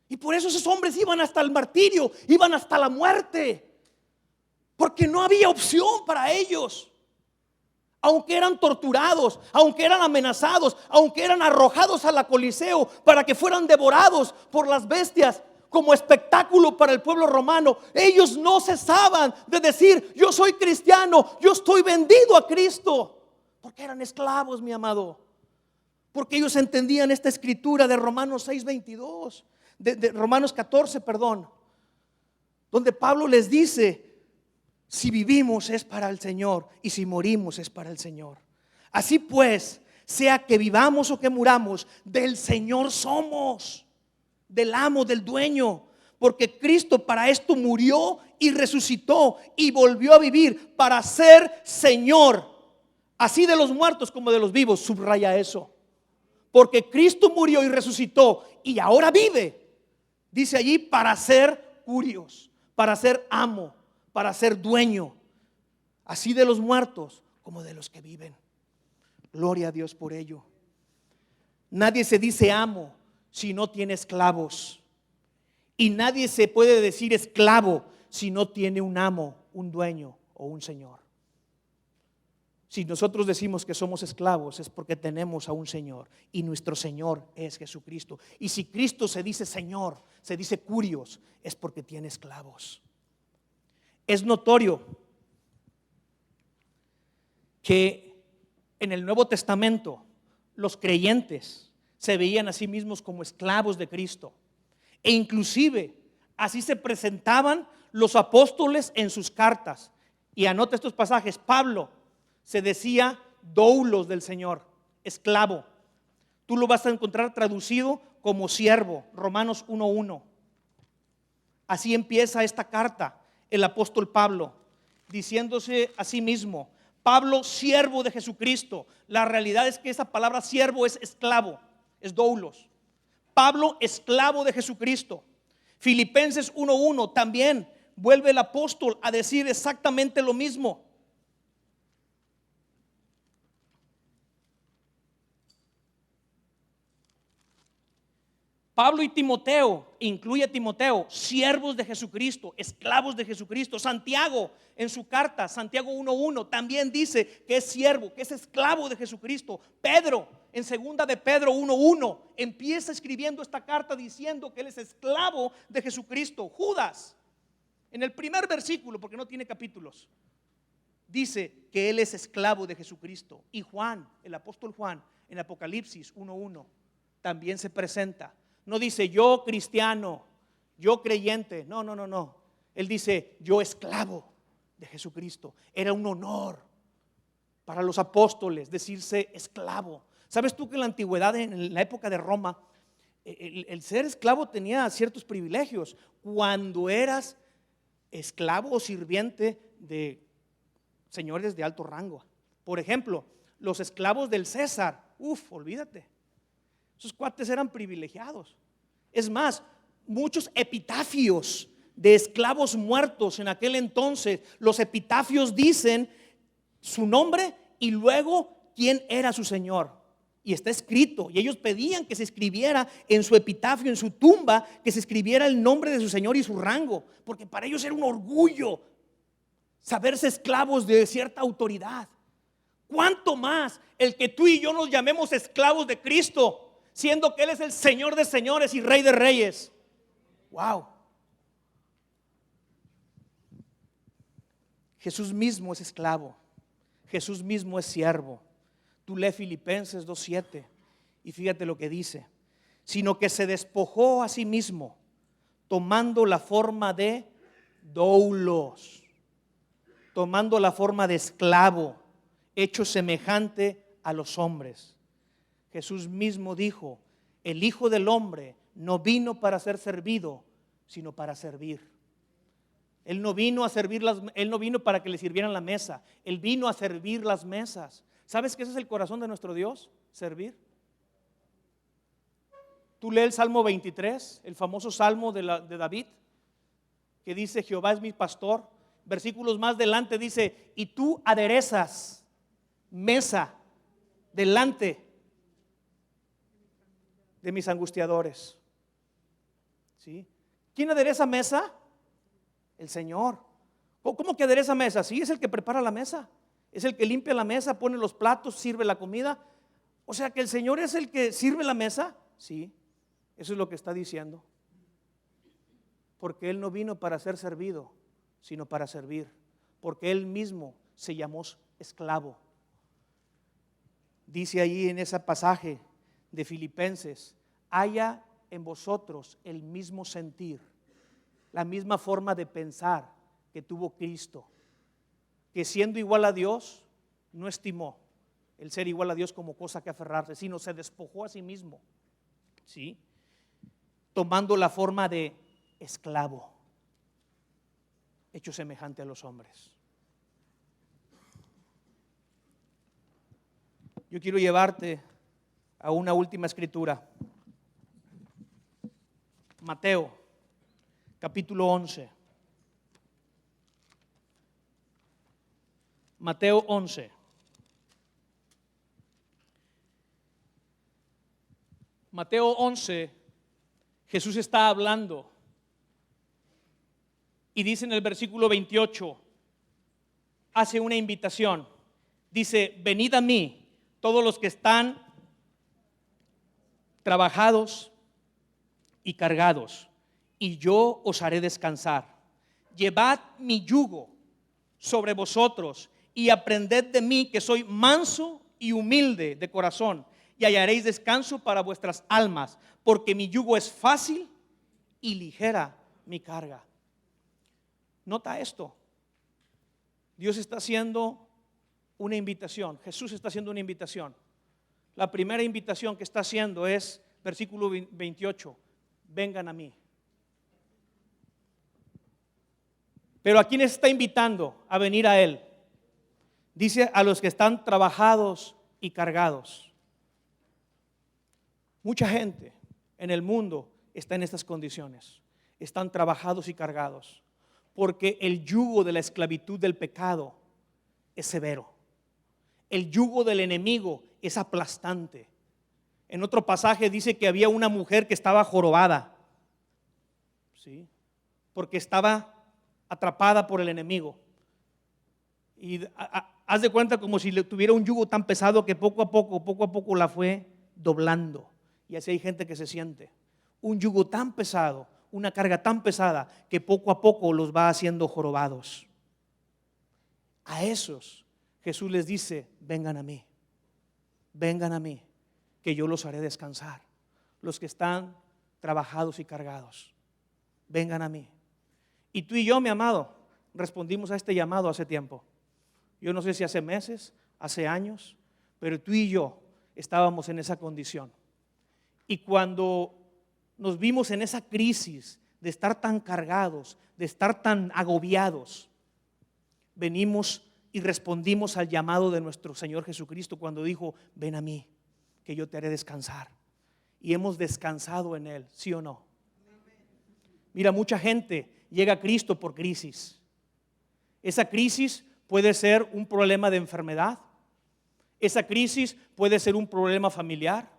Y por eso esos hombres iban hasta el martirio, iban hasta la muerte, porque no había opción para ellos. Aunque eran torturados, aunque eran amenazados, aunque eran arrojados a la Coliseo para que fueran devorados por las bestias, como espectáculo para el pueblo romano. Ellos no cesaban de decir: yo soy cristiano, yo estoy vendido a Cristo. Porque eran esclavos, mi amado. Porque ellos entendían esta escritura de Romanos 6:22, de Romanos 14, perdón, donde Pablo les dice: si vivimos es para el Señor, y si morimos es para el Señor. Así pues, sea que vivamos o que muramos, del Señor somos, del amo, del dueño. Porque Cristo para esto murió y resucitó y volvió a vivir, para ser Señor, así de los muertos como de los vivos. Subraya eso. Porque Cristo murió y resucitó y ahora vive. Dice allí: para ser curios, para ser amo, para ser dueño, así de los muertos como de los que viven. Gloria a Dios por ello. Nadie se dice amo si no tiene esclavos. Y nadie se puede decir esclavo si no tiene un amo, un dueño o un señor. Si nosotros decimos que somos esclavos, es porque tenemos a un Señor, y nuestro Señor es Jesucristo. Y si Cristo se dice Señor, se dice curios, es porque tiene esclavos. Es notorio que en el Nuevo Testamento los creyentes se veían a sí mismos como esclavos de Cristo, e inclusive así se presentaban los apóstoles en sus cartas. Y anota estos pasajes: Pablo se decía doulos del Señor, esclavo. Tú lo vas a encontrar traducido como siervo, Romanos 1:1. Así empieza esta carta el apóstol Pablo, diciéndose a sí mismo: Pablo, siervo de Jesucristo. La realidad es que esa palabra siervo es esclavo, es doulos. Pablo, esclavo de Jesucristo. Filipenses 1:1 también vuelve el apóstol a decir exactamente lo mismo. Pablo y Timoteo, incluye a Timoteo, siervos de Jesucristo, esclavos de Jesucristo. Santiago, en su carta, Santiago 1:1, también dice que es siervo, que es esclavo de Jesucristo. Pedro, en segunda de Pedro 1:1, empieza escribiendo esta carta diciendo que él es esclavo de Jesucristo. Judas, en el primer versículo, porque no tiene capítulos, dice que él es esclavo de Jesucristo. Y Juan, el apóstol Juan, en Apocalipsis 1:1, también se presenta. No dice yo cristiano, yo creyente. No. Él dice yo esclavo de Jesucristo. Era un honor para los apóstoles decirse esclavo. ¿Sabes tú que en la antigüedad, en la época de Roma, el ser esclavo tenía ciertos privilegios? Cuando eras esclavo o sirviente de señores de alto rango. Por ejemplo, los esclavos del César. Olvídate. Esos cuates eran privilegiados. Es más, muchos epitafios de esclavos muertos en aquel entonces, los epitafios dicen su nombre y luego quién era su señor. Y está escrito, y ellos pedían que se escribiera en su epitafio, en su tumba, que se escribiera el nombre de su señor y su rango, porque para ellos era un orgullo saberse esclavos de cierta autoridad. ¿Cuánto más el que tú y yo nos llamemos esclavos de Cristo, siendo que Él es el Señor de señores y Rey de reyes? Wow. Jesús mismo es esclavo. Jesús mismo es siervo. Tú lee Filipenses 2:7 y fíjate lo que dice: sino que se despojó a sí mismo, tomando la forma de doulos, tomando la forma de esclavo, hecho semejante a los hombres. Jesús mismo dijo: el Hijo del Hombre no vino para ser servido, sino para servir. Él no vino Él no vino para que le sirvieran la mesa. Él vino a servir las mesas. ¿Sabes que ese es el corazón de nuestro Dios? Servir. Tú lee el Salmo 23, el famoso Salmo de David, que dice: Jehová es mi pastor. Versículos más adelante dice: y tú aderezas mesa delante de mis angustiadores. ¿Sí? ¿Quién adereza mesa? El Señor. ¿Cómo que adereza mesa? Sí, es el que prepara la mesa, es el que limpia la mesa, pone los platos, sirve la comida. O sea que el Señor es el que sirve la mesa. Sí, eso es lo que está diciendo. Porque Él no vino para ser servido, sino para servir. Porque Él mismo se llamó esclavo. Dice ahí en ese pasaje de Filipenses, haya en vosotros el mismo sentir, la misma forma de pensar que tuvo Cristo, que siendo igual a Dios, no estimó el ser igual a Dios como cosa que aferrarse, sino se despojó a sí mismo, ¿sí? Tomando la forma de esclavo, hecho semejante a los hombres. Yo quiero llevarte a una última escritura. Mateo, capítulo 11. Mateo 11. Mateo 11, Jesús está hablando y dice en el versículo 28, hace una invitación. Dice, venid a mí todos los que están trabajados y cargados, y yo os haré descansar. Llevad mi yugo sobre vosotros y aprended de mí, que soy manso y humilde de corazón, y hallaréis descanso para vuestras almas, porque mi yugo es fácil y ligera mi carga. Nota esto. Dios está haciendo una invitación. Jesús está haciendo una invitación. La primera invitación que está haciendo es, versículo 28, vengan a mí. Pero ¿a quiénes está invitando a venir a Él? Dice a los que están trabajados y cargados. Mucha gente en el mundo está en estas condiciones. Están trabajados y cargados. Porque el yugo de la esclavitud del pecado es severo. El yugo del enemigo es aplastante. En otro pasaje dice que había una mujer que estaba jorobada, ¿sí? Porque estaba atrapada por el enemigo. Y haz de cuenta como si le tuviera un yugo tan pesado que poco a poco la fue doblando. Y así hay gente que se siente. Un yugo tan pesado, una carga tan pesada que poco a poco los va haciendo jorobados. A esos Jesús les dice, vengan a mí, que yo los haré descansar. Los que están trabajados y cargados, vengan a mí. Y tú y yo, mi amado, respondimos a este llamado hace tiempo. Yo no sé si hace meses, hace años, pero tú y yo estábamos en esa condición. Y cuando nos vimos en esa crisis de estar tan cargados, de estar tan agobiados, venimos y respondimos al llamado de nuestro Señor Jesucristo cuando dijo, ven a mí, que yo te haré descansar. Y hemos descansado en Él, ¿sí o no? Mira, mucha gente llega a Cristo por crisis. Esa crisis puede ser un problema de enfermedad. Esa crisis puede ser un problema familiar.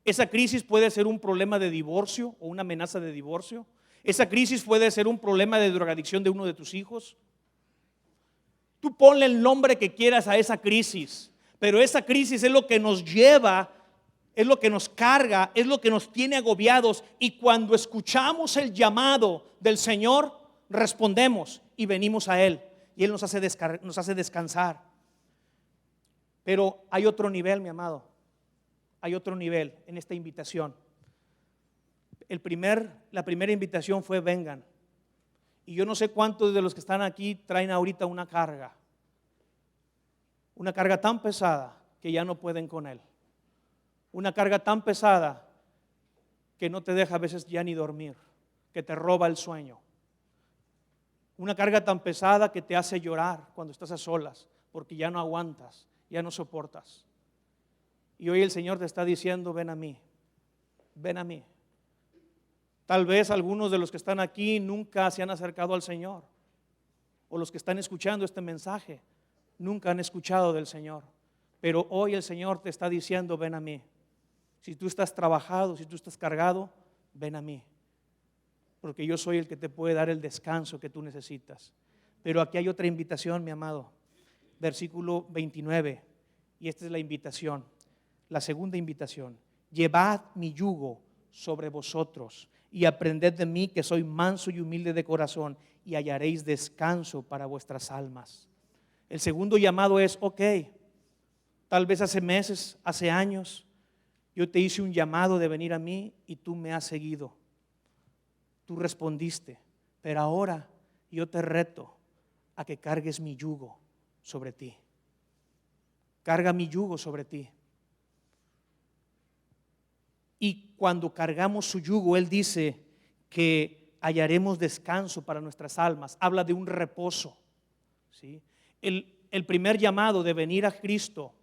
Esa crisis puede ser un problema de divorcio o una amenaza de divorcio. Esa crisis puede ser un problema de drogadicción de uno de tus hijos. Tú ponle el nombre que quieras a esa crisis, pero esa crisis es lo que nos lleva, es lo que nos carga, es lo que nos tiene agobiados. Y cuando escuchamos el llamado del Señor, respondemos y venimos a Él. Y Él nos hace descansar. Pero hay otro nivel, mi amado. Hay otro nivel en esta invitación. La primera invitación fue vengan. Y yo no sé cuántos de los que están aquí traen ahorita una carga tan pesada que ya no pueden con él. Una carga tan pesada que no te deja a veces ya ni dormir, que te roba el sueño. Una carga tan pesada que te hace llorar cuando estás a solas, porque ya no aguantas, ya no soportas. Y hoy el Señor te está diciendo, ven a mí, ven a mí. Tal vez algunos de los que están aquí nunca se han acercado al Señor, o los que están escuchando este mensaje nunca han escuchado del Señor, pero hoy el Señor te está diciendo, ven a mí. Si tú estás trabajado, si tú estás cargado, ven a mí, porque yo soy el que te puede dar el descanso que tú necesitas. Pero aquí hay otra invitación, mi amado, versículo 29, y esta es la invitación, la segunda invitación: llevad mi yugo sobre vosotros y aprended de mí, que soy manso y humilde de corazón, y hallaréis descanso para vuestras almas. El segundo llamado es, ok, tal vez hace meses, hace años, yo te hice un llamado de venir a mí y tú me has seguido. Tú respondiste, pero ahora yo te reto a que cargues mi yugo sobre ti. Carga mi yugo sobre ti. Y cuando cargamos su yugo, Él dice que hallaremos descanso para nuestras almas. Habla de un reposo, ¿sí? El primer llamado de venir a Cristo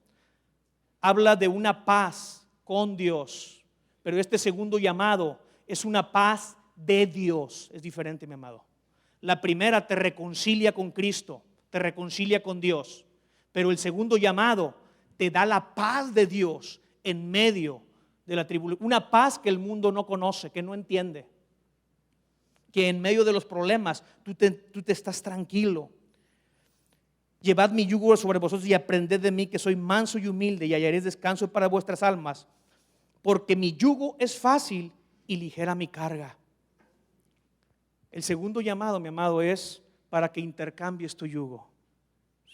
habla de una paz con Dios, pero este segundo llamado es una paz de Dios. Es diferente, mi amado. La primera te reconcilia con Cristo, te reconcilia con Dios, pero el segundo llamado te da la paz de Dios en medio de la tribulación, una paz que el mundo no conoce, que no entiende, que en medio de los problemas tú te estás tranquilo. Llevad mi yugo sobre vosotros y aprended de mí, que soy manso y humilde, y hallaréis descanso para vuestras almas, porque mi yugo es fácil y ligera mi carga. El segundo llamado, mi amado, es para que intercambies tu yugo,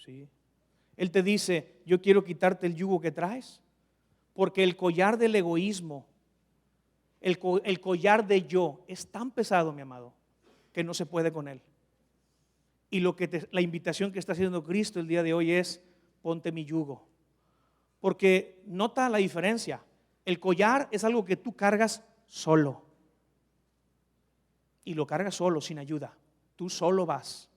¿sí? Él te dice, yo quiero quitarte el yugo que traes, porque el collar del egoísmo, el collar de yo es tan pesado, mi amado, que no se puede con él. Y la invitación que está haciendo Cristo el día de hoy es, ponte mi yugo. Porque nota la diferencia. El collar es algo que tú cargas solo. Y lo cargas solo, sin ayuda. Tú solo vas,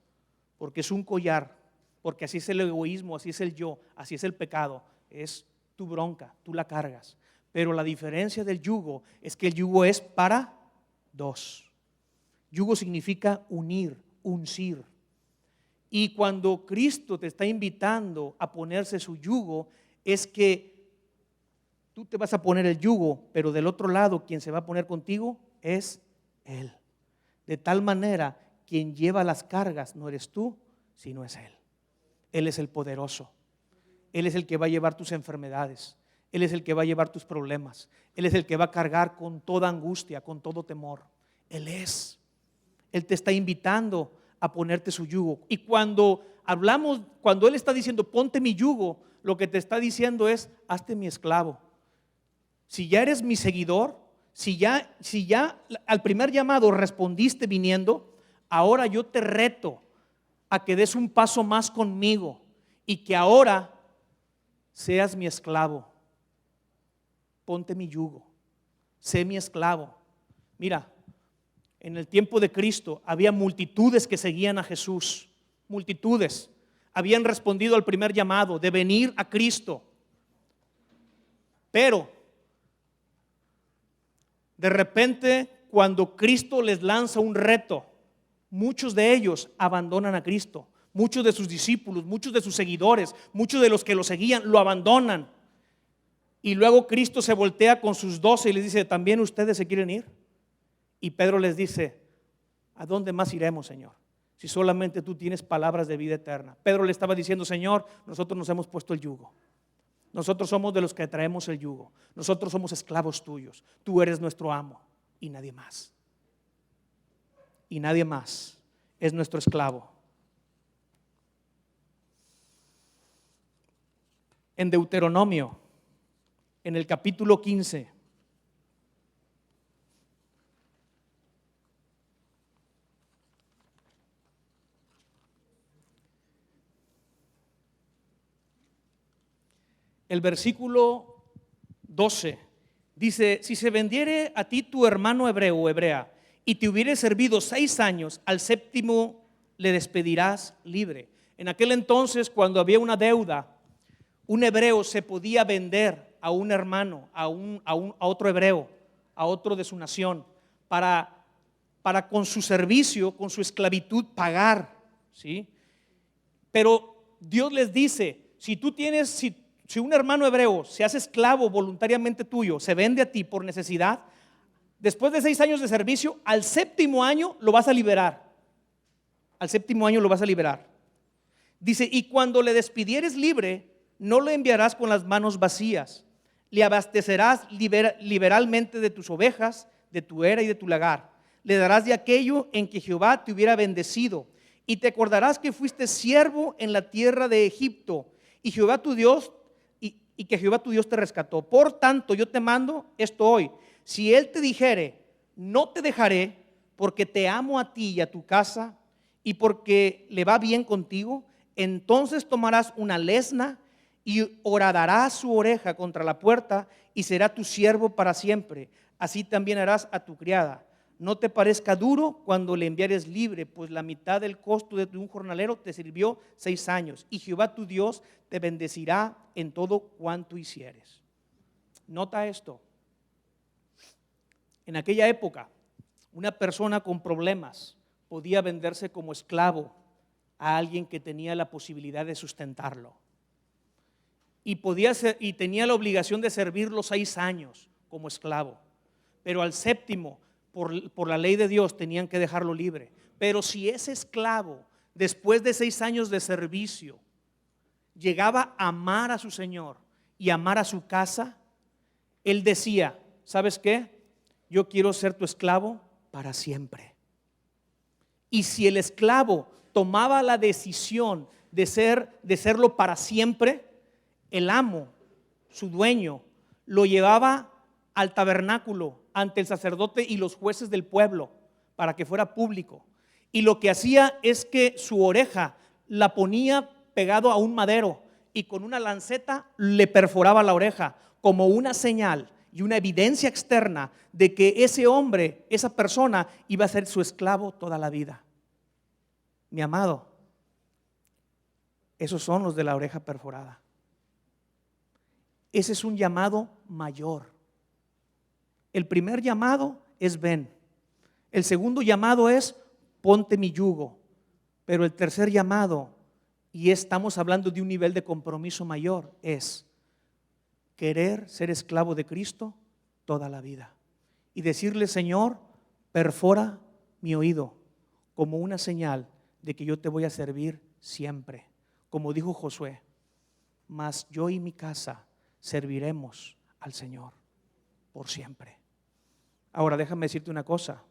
porque es un collar, porque así es el egoísmo, así es el yo, así es el pecado. Es tu bronca, tú la cargas. Pero la diferencia del yugo es que el yugo es para dos. Yugo significa unir, uncir. Y cuando Cristo te está invitando a ponerse su yugo, es que tú te vas a poner el yugo, pero del otro lado quien se va a poner contigo es Él. De tal manera, quien lleva las cargas no eres tú, sino es Él. Él es el poderoso. Él es el que va a llevar tus enfermedades. Él es el que va a llevar tus problemas. Él es el que va a cargar con toda angustia, con todo temor. Él es. Él te está invitando a ponerte su yugo. Y cuando Él está diciendo, ponte mi yugo, lo que te está diciendo es, hazte mi esclavo. Si ya eres mi seguidor, si ya al primer llamado respondiste viniendo, ahora yo te reto a que des un paso más conmigo y que ahora seas mi esclavo. Ponte mi yugo, sé mi esclavo. Mira, en el tiempo de Cristo había multitudes que seguían a Jesús, multitudes. Habían respondido al primer llamado de venir a Cristo. Pero de repente, cuando Cristo les lanza un reto, muchos de ellos abandonan a Cristo. Muchos de sus discípulos, muchos de sus seguidores, muchos de los que lo seguían lo abandonan. Y luego Cristo se voltea con sus 12 y les dice, ¿también ustedes se quieren ir? Y Pedro les dice, ¿a dónde más iremos, Señor? Si solamente tú tienes palabras de vida eterna. Pedro le estaba diciendo, Señor, nosotros nos hemos puesto el yugo. Nosotros somos de los que traemos el yugo. Nosotros somos esclavos tuyos. Tú eres nuestro amo y nadie más. Y nadie más es nuestro esclavo. En Deuteronomio, en el capítulo 15, el versículo 12 dice, si se vendiere a ti tu hermano hebreo o hebrea y te hubiere servido 6 años, al séptimo le despedirás libre. En aquel entonces, cuando había una deuda, un hebreo se podía vender a un hermano, a otro hebreo, a otro de su nación, para con su servicio, con su esclavitud pagar, ¿sí? Pero Dios les dice, si un hermano hebreo se hace esclavo voluntariamente tuyo, se vende a ti por necesidad, después de 6 años de servicio, al séptimo año lo vas a liberar. Al séptimo año lo vas a liberar. Dice, y cuando le despidieres libre, no le enviarás con las manos vacías. Le abastecerás liberalmente de tus ovejas, de tu era y de tu lagar. Le darás de aquello en que Jehová te hubiera bendecido, y te acordarás que fuiste siervo en la tierra de Egipto, y Jehová tu Dios, y que Jehová tu Dios te rescató. Por tanto, yo te mando esto hoy: si él te dijere, no te dejaré, porque te amo a ti y a tu casa, y porque le va bien contigo, entonces tomarás una lesna y horadarás su oreja contra la puerta, y será tu siervo para siempre. Así también harás a tu criada. No te parezca duro cuando le enviares libre, pues la mitad del costo de un jornalero te sirvió 6 años, y Jehová tu Dios te bendecirá en todo cuanto hicieres. Nota esto: en aquella época, una persona con problemas podía venderse como esclavo a alguien que tenía la posibilidad de sustentarlo, y tenía la obligación de servir los 6 años como esclavo, pero al séptimo, por la ley de Dios, tenían que dejarlo libre. Pero si ese esclavo, después de 6 años de servicio, llegaba a amar a su señor y amar a su casa, él decía: ¿sabes qué? Yo quiero ser tu esclavo para siempre. Y si el esclavo tomaba la decisión de serlo para siempre, el amo, su dueño, lo llevaba al tabernáculo ante el sacerdote y los jueces del pueblo para que fuera público. Y lo que hacía es que su oreja la ponía pegado a un madero, y con una lanceta le perforaba la oreja como una señal y una evidencia externa de que ese hombre, esa persona, iba a ser su esclavo toda la vida. Mi amado, esos son los de la oreja perforada. Ese es un llamado mayor. El primer llamado es ven. El segundo llamado es ponte mi yugo. Pero el tercer llamado, y estamos hablando de un nivel de compromiso mayor, es querer ser esclavo de Cristo toda la vida. Y decirle: Señor, perfora mi oído como una señal de que yo te voy a servir siempre. Como dijo Josué: mas yo y mi casa serviremos al Señor por siempre. Ahora déjame decirte una cosa: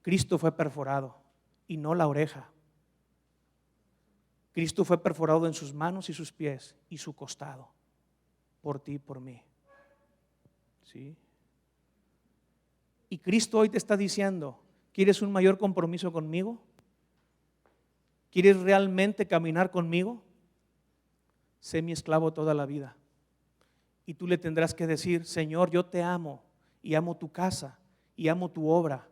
Cristo fue perforado y no la oreja. Cristo fue perforado en sus manos y sus pies y su costado, por ti y por mí. ¿Sí? Y Cristo hoy te está diciendo: ¿quieres un mayor compromiso conmigo? ¿Quieres realmente caminar conmigo? Sé mi esclavo toda la vida. Y tú le tendrás que decir: Señor, yo te amo y amo tu casa y amo tu obra,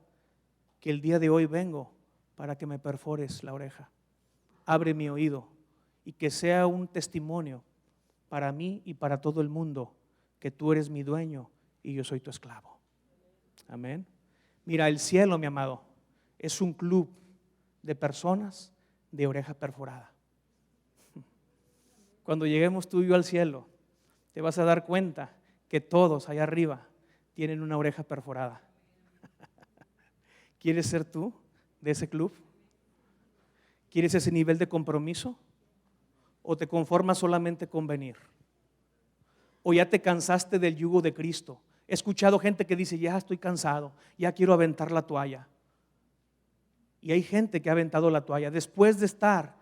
que el día de hoy vengo para que me perfores la oreja. Abre mi oído y que sea un testimonio para mí y para todo el mundo que tú eres mi dueño y yo soy tu esclavo. Amén. Mira, el cielo, mi amado, es un club de personas de oreja perforada. Cuando lleguemos tú y yo al cielo, te vas a dar cuenta que todos allá arriba tienen una oreja perforada. ¿Quieres ser tú de ese club? ¿Quieres ese nivel de compromiso? ¿O te conformas solamente con venir? ¿O ya te cansaste del yugo de Cristo? He escuchado gente que dice: ya estoy cansado, ya quiero aventar la toalla. Y hay gente que ha aventado la toalla. Después de estar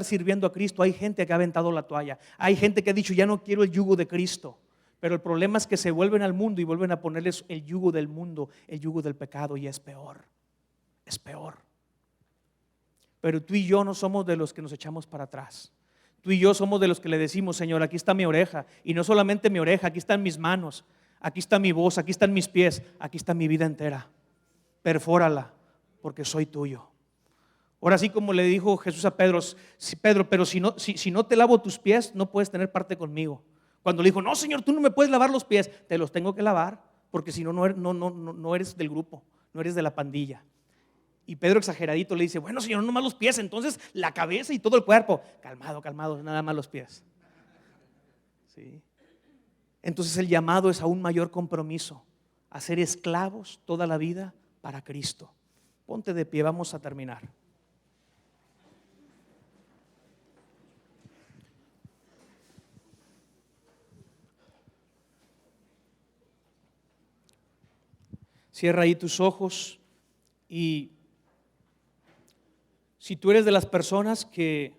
sirviendo a Cristo, hay gente que ha aventado la toalla. Hay gente que ha dicho: ya no quiero el yugo de Cristo. Pero el problema es que se vuelven al mundo y vuelven a ponerles el yugo del mundo, el yugo del pecado, y es peor. Es peor. Pero tú y yo no somos de los que nos echamos para atrás. Tú y yo somos de los que le decimos: Señor, aquí está mi oreja. Y no solamente mi oreja, aquí están mis manos, aquí está mi voz, aquí están mis pies, aquí está mi vida entera. Perfórala, porque soy tuyo. Ahora sí, como le dijo Jesús a Pedro: Pedro, pero si no te lavo tus pies, no puedes tener parte conmigo. Cuando le dijo: no, Señor, tú no me puedes lavar los pies. Te los tengo que lavar, porque si no, no eres del grupo, no eres de la pandilla. Y Pedro, exageradito, le dice: bueno, Señor, no nomás los pies, entonces la cabeza y todo el cuerpo. Calmado, nada más los pies. ¿Sí? Entonces el llamado es a un mayor compromiso, a ser esclavos toda la vida para Cristo. Ponte de pie, vamos a terminar. Cierra ahí tus ojos y si tú eres de las personas que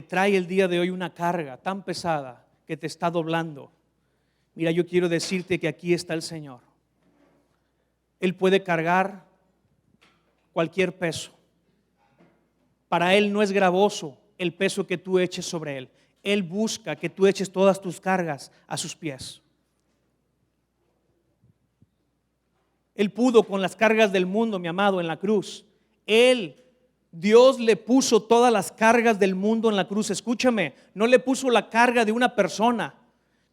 trae el día de hoy una carga tan pesada que te está doblando, mira, yo quiero decirte que aquí está el Señor. Él puede cargar cualquier peso. Para Él no es gravoso el peso que tú eches sobre Él. Él busca que tú eches todas tus cargas a sus pies. Él pudo con las cargas del mundo, mi amado, en la cruz. Dios le puso todas las cargas del mundo en la cruz. Escúchame, no le puso la carga de una persona.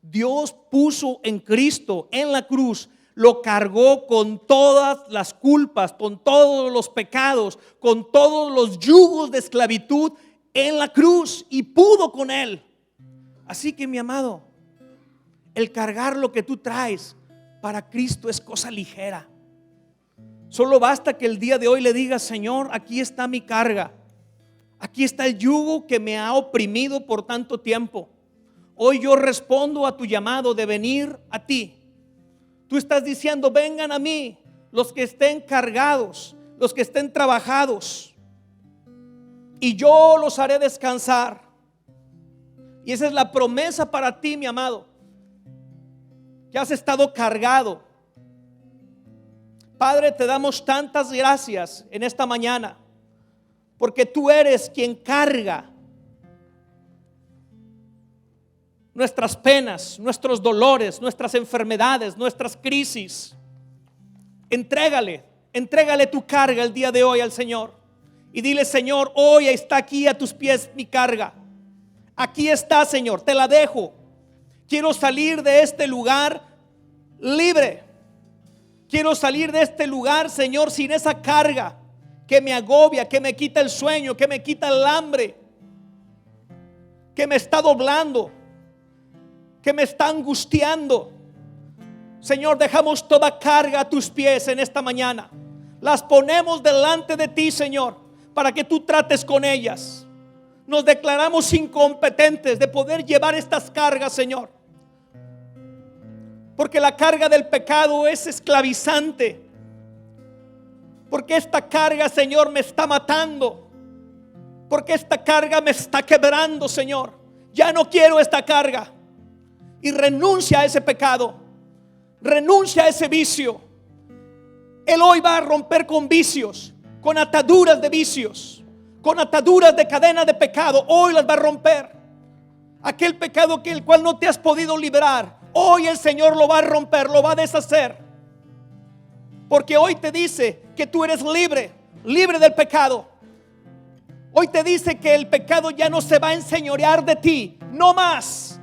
Dios puso en Cristo, en la cruz, lo cargó con todas las culpas, con todos los pecados, con todos los yugos de esclavitud en la cruz y pudo con Él. Así que mi amado, el cargar lo que tú traes para Cristo es cosa ligera. Solo basta que el día de hoy le digas: Señor, aquí está mi carga. Aquí está el yugo que me ha oprimido por tanto tiempo. Hoy yo respondo a tu llamado de venir a ti. Tú estás diciendo: vengan a mí los que estén cargados, los que estén trabajados, y yo los haré descansar. Y esa es la promesa para ti, mi amado, que has estado cargado. Padre, te damos tantas gracias en esta mañana, porque tú eres quien carga nuestras penas, nuestros dolores, nuestras enfermedades, nuestras crisis. Entrégale tu carga el día de hoy al Señor y dile: Señor, hoy está aquí a tus pies mi carga. Aquí está, Señor, te la dejo. Quiero salir de este lugar libre. Quiero salir de este lugar, Señor, sin esa carga que me agobia, que me quita el sueño, que me quita el hambre, que me está doblando, que me está angustiando. Señor, dejamos toda carga a tus pies en esta mañana. Las ponemos delante de ti, Señor, para que tú trates con ellas. Nos declaramos incompetentes de poder llevar estas cargas, Señor, porque la carga del pecado es esclavizante. Porque esta carga, Señor, me está matando. Porque esta carga me está quebrando, Señor. Ya no quiero esta carga. Y renuncia a ese pecado. Renuncia a ese vicio. Él hoy va a romper con vicios, con ataduras de vicios, con ataduras de cadena de pecado. Hoy las va a romper. Aquel pecado que el cual no te has podido liberar, hoy el Señor lo va a romper, lo va a deshacer. Porque hoy te dice que tú eres libre, libre del pecado. Hoy te dice que el pecado ya no se va a enseñorear de ti. No más,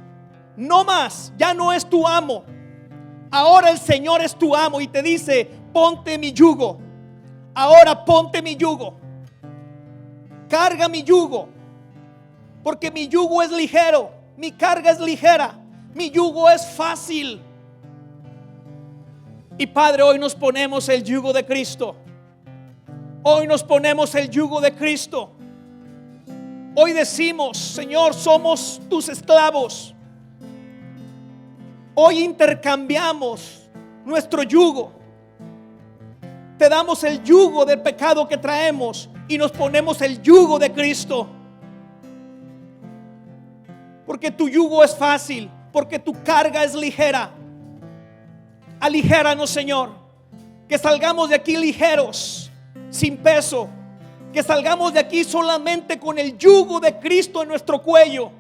no más, ya no es tu amo. Ahora el Señor es tu amo y te dice: ponte mi yugo. Ahora ponte mi yugo. Carga mi yugo. Porque mi yugo es ligero, mi carga es ligera, mi yugo es fácil. Y Padre, hoy nos ponemos el yugo de Cristo. Hoy nos ponemos el yugo de Cristo. Hoy decimos: Señor, somos tus esclavos. Hoy intercambiamos nuestro yugo. Te damos el yugo del pecado que traemos y nos ponemos el yugo de Cristo. Porque tu yugo es fácil, porque tu carga es ligera. Aligéranos, Señor. Que salgamos de aquí ligeros, sin peso. Que salgamos de aquí solamente con el yugo de Cristo en nuestro cuello,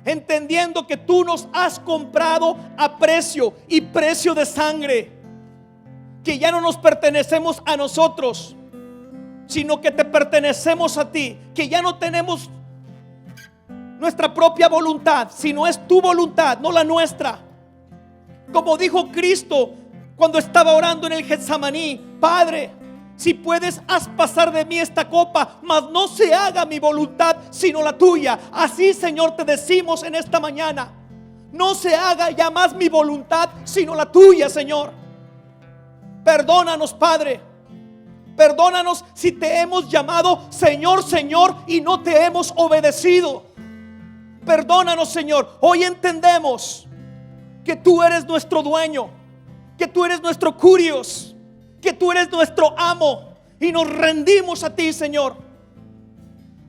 entendiendo que tú nos has comprado a precio y precio de sangre. Que ya no nos pertenecemos a nosotros, sino que te pertenecemos a ti. Que ya no tenemos nuestra propia voluntad, sino es tu voluntad, no la nuestra. Como dijo Cristo cuando estaba orando en el Getsemaní: Padre, si puedes, haz pasar de mí esta copa, mas no se haga mi voluntad sino la tuya. Así, Señor, te decimos en esta mañana: no se haga ya más mi voluntad sino la tuya, Señor. Perdónanos, Padre. Perdónanos si te hemos llamado Señor, Señor, y no te hemos obedecido. Perdónanos, Señor. Hoy entendemos que tú eres nuestro dueño, que tú eres nuestro curios, que tú eres nuestro amo, y nos rendimos a ti, Señor.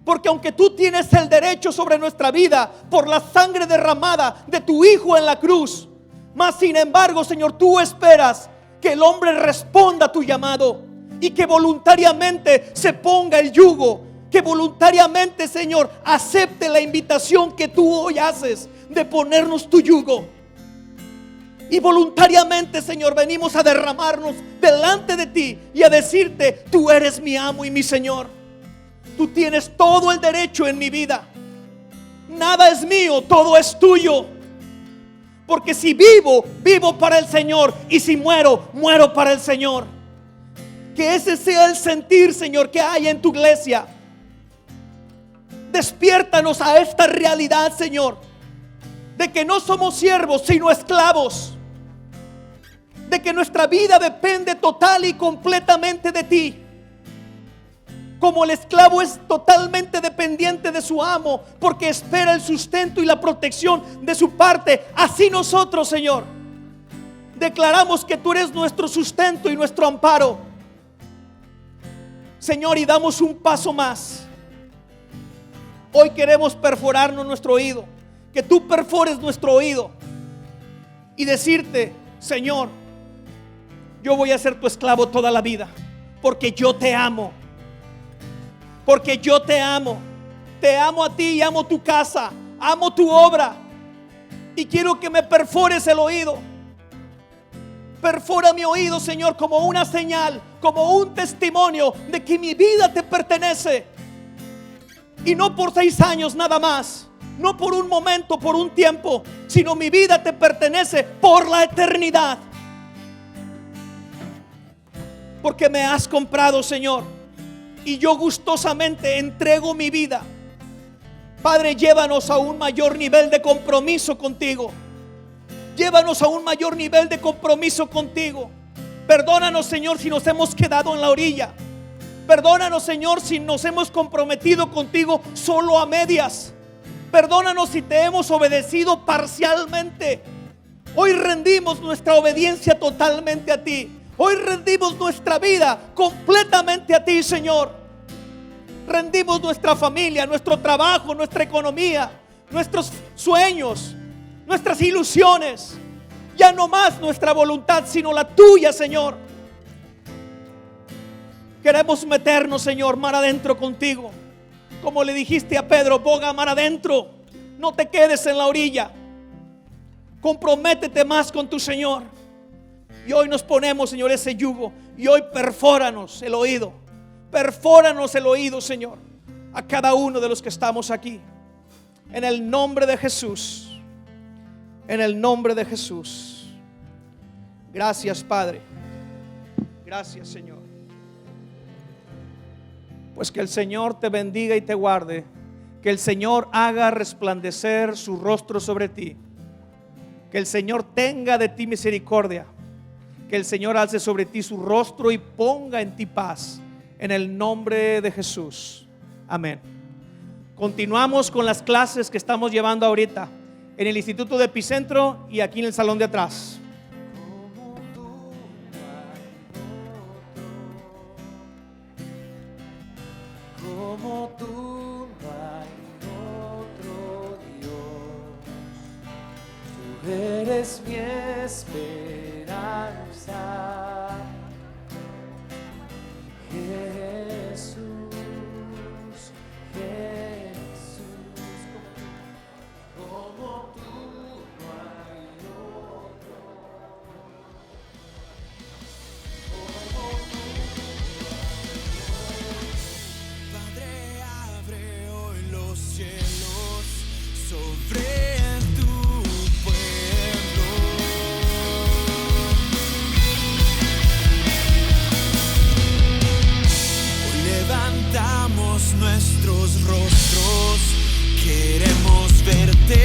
Porque aunque tú tienes el derecho sobre nuestra vida por la sangre derramada de tu Hijo en la cruz, mas sin embargo, Señor, tú esperas que el hombre responda a tu llamado y que voluntariamente se ponga el yugo, que voluntariamente, Señor, acepte la invitación que tú hoy haces de ponernos tu yugo. Y voluntariamente, Señor, venimos a derramarnos delante de ti y a decirte: tú eres mi amo y mi Señor. Tú tienes todo el derecho en mi vida. Nada es mío, todo es tuyo. Porque si vivo, vivo para el Señor, y si muero, muero para el Señor. Que ese sea el sentir, Señor, que hay en tu iglesia. Despiértanos a esta realidad, Señor, de que no somos siervos sino esclavos, de que nuestra vida depende total y completamente de ti. Como el esclavo es totalmente dependiente de su amo, porque espera el sustento y la protección de su parte, así nosotros, Señor, declaramos que tú eres nuestro sustento y nuestro amparo, Señor, y damos un paso más. Hoy queremos perforarnos nuestro oído, que tú perfores nuestro oído y decirte: Señor, yo voy a ser tu esclavo toda la vida, porque yo te amo. Porque yo te amo a ti y amo tu casa, amo tu obra, y quiero que me perfores el oído. Perfora mi oído, Señor, como una señal, como un testimonio de que mi vida te pertenece. Y no por 6 años nada más, no por un momento, por un tiempo, sino mi vida te pertenece por la eternidad. Porque me has comprado, Señor, y yo gustosamente entrego mi vida. Padre, llévanos a un mayor nivel de compromiso contigo. Llévanos a un mayor nivel de compromiso contigo. Perdónanos, Señor, si nos hemos quedado en la orilla. Perdónanos, Señor, si nos hemos comprometido contigo solo a medias. Perdónanos si te hemos obedecido parcialmente. Hoy rendimos nuestra obediencia totalmente a ti. Hoy rendimos nuestra vida completamente a ti, Señor. Rendimos nuestra familia, nuestro trabajo, nuestra economía, nuestros sueños, nuestras ilusiones. Ya no más nuestra voluntad, sino la tuya, Señor. Queremos meternos, Señor, mar adentro contigo. Como le dijiste a Pedro: boga mar adentro, no te quedes en la orilla. Comprométete más con tu Señor. Y hoy nos ponemos, Señor, ese yugo. Y hoy perfóranos el oído. Perfóranos el oído, Señor, a cada uno de los que estamos aquí. En el nombre de Jesús. En el nombre de Jesús. Gracias, Padre. Gracias, Señor. Pues que el Señor te bendiga y te guarde. Que el Señor haga resplandecer su rostro sobre ti. Que el Señor tenga de ti misericordia. Que el Señor alce sobre ti su rostro y ponga en ti paz. En el nombre de Jesús. Amén. Continuamos con las clases que estamos llevando ahorita en el Instituto de Epicentro y aquí en el salón de atrás.
Como tú no hay otro Dios. Tú eres mi esperanza, Jesús, Jesús. Como tú no hay otro. Como tú. Padre, abre hoy los cielos sobre tu pueblo. Hoy levantamos nuestros rostros, queremos verte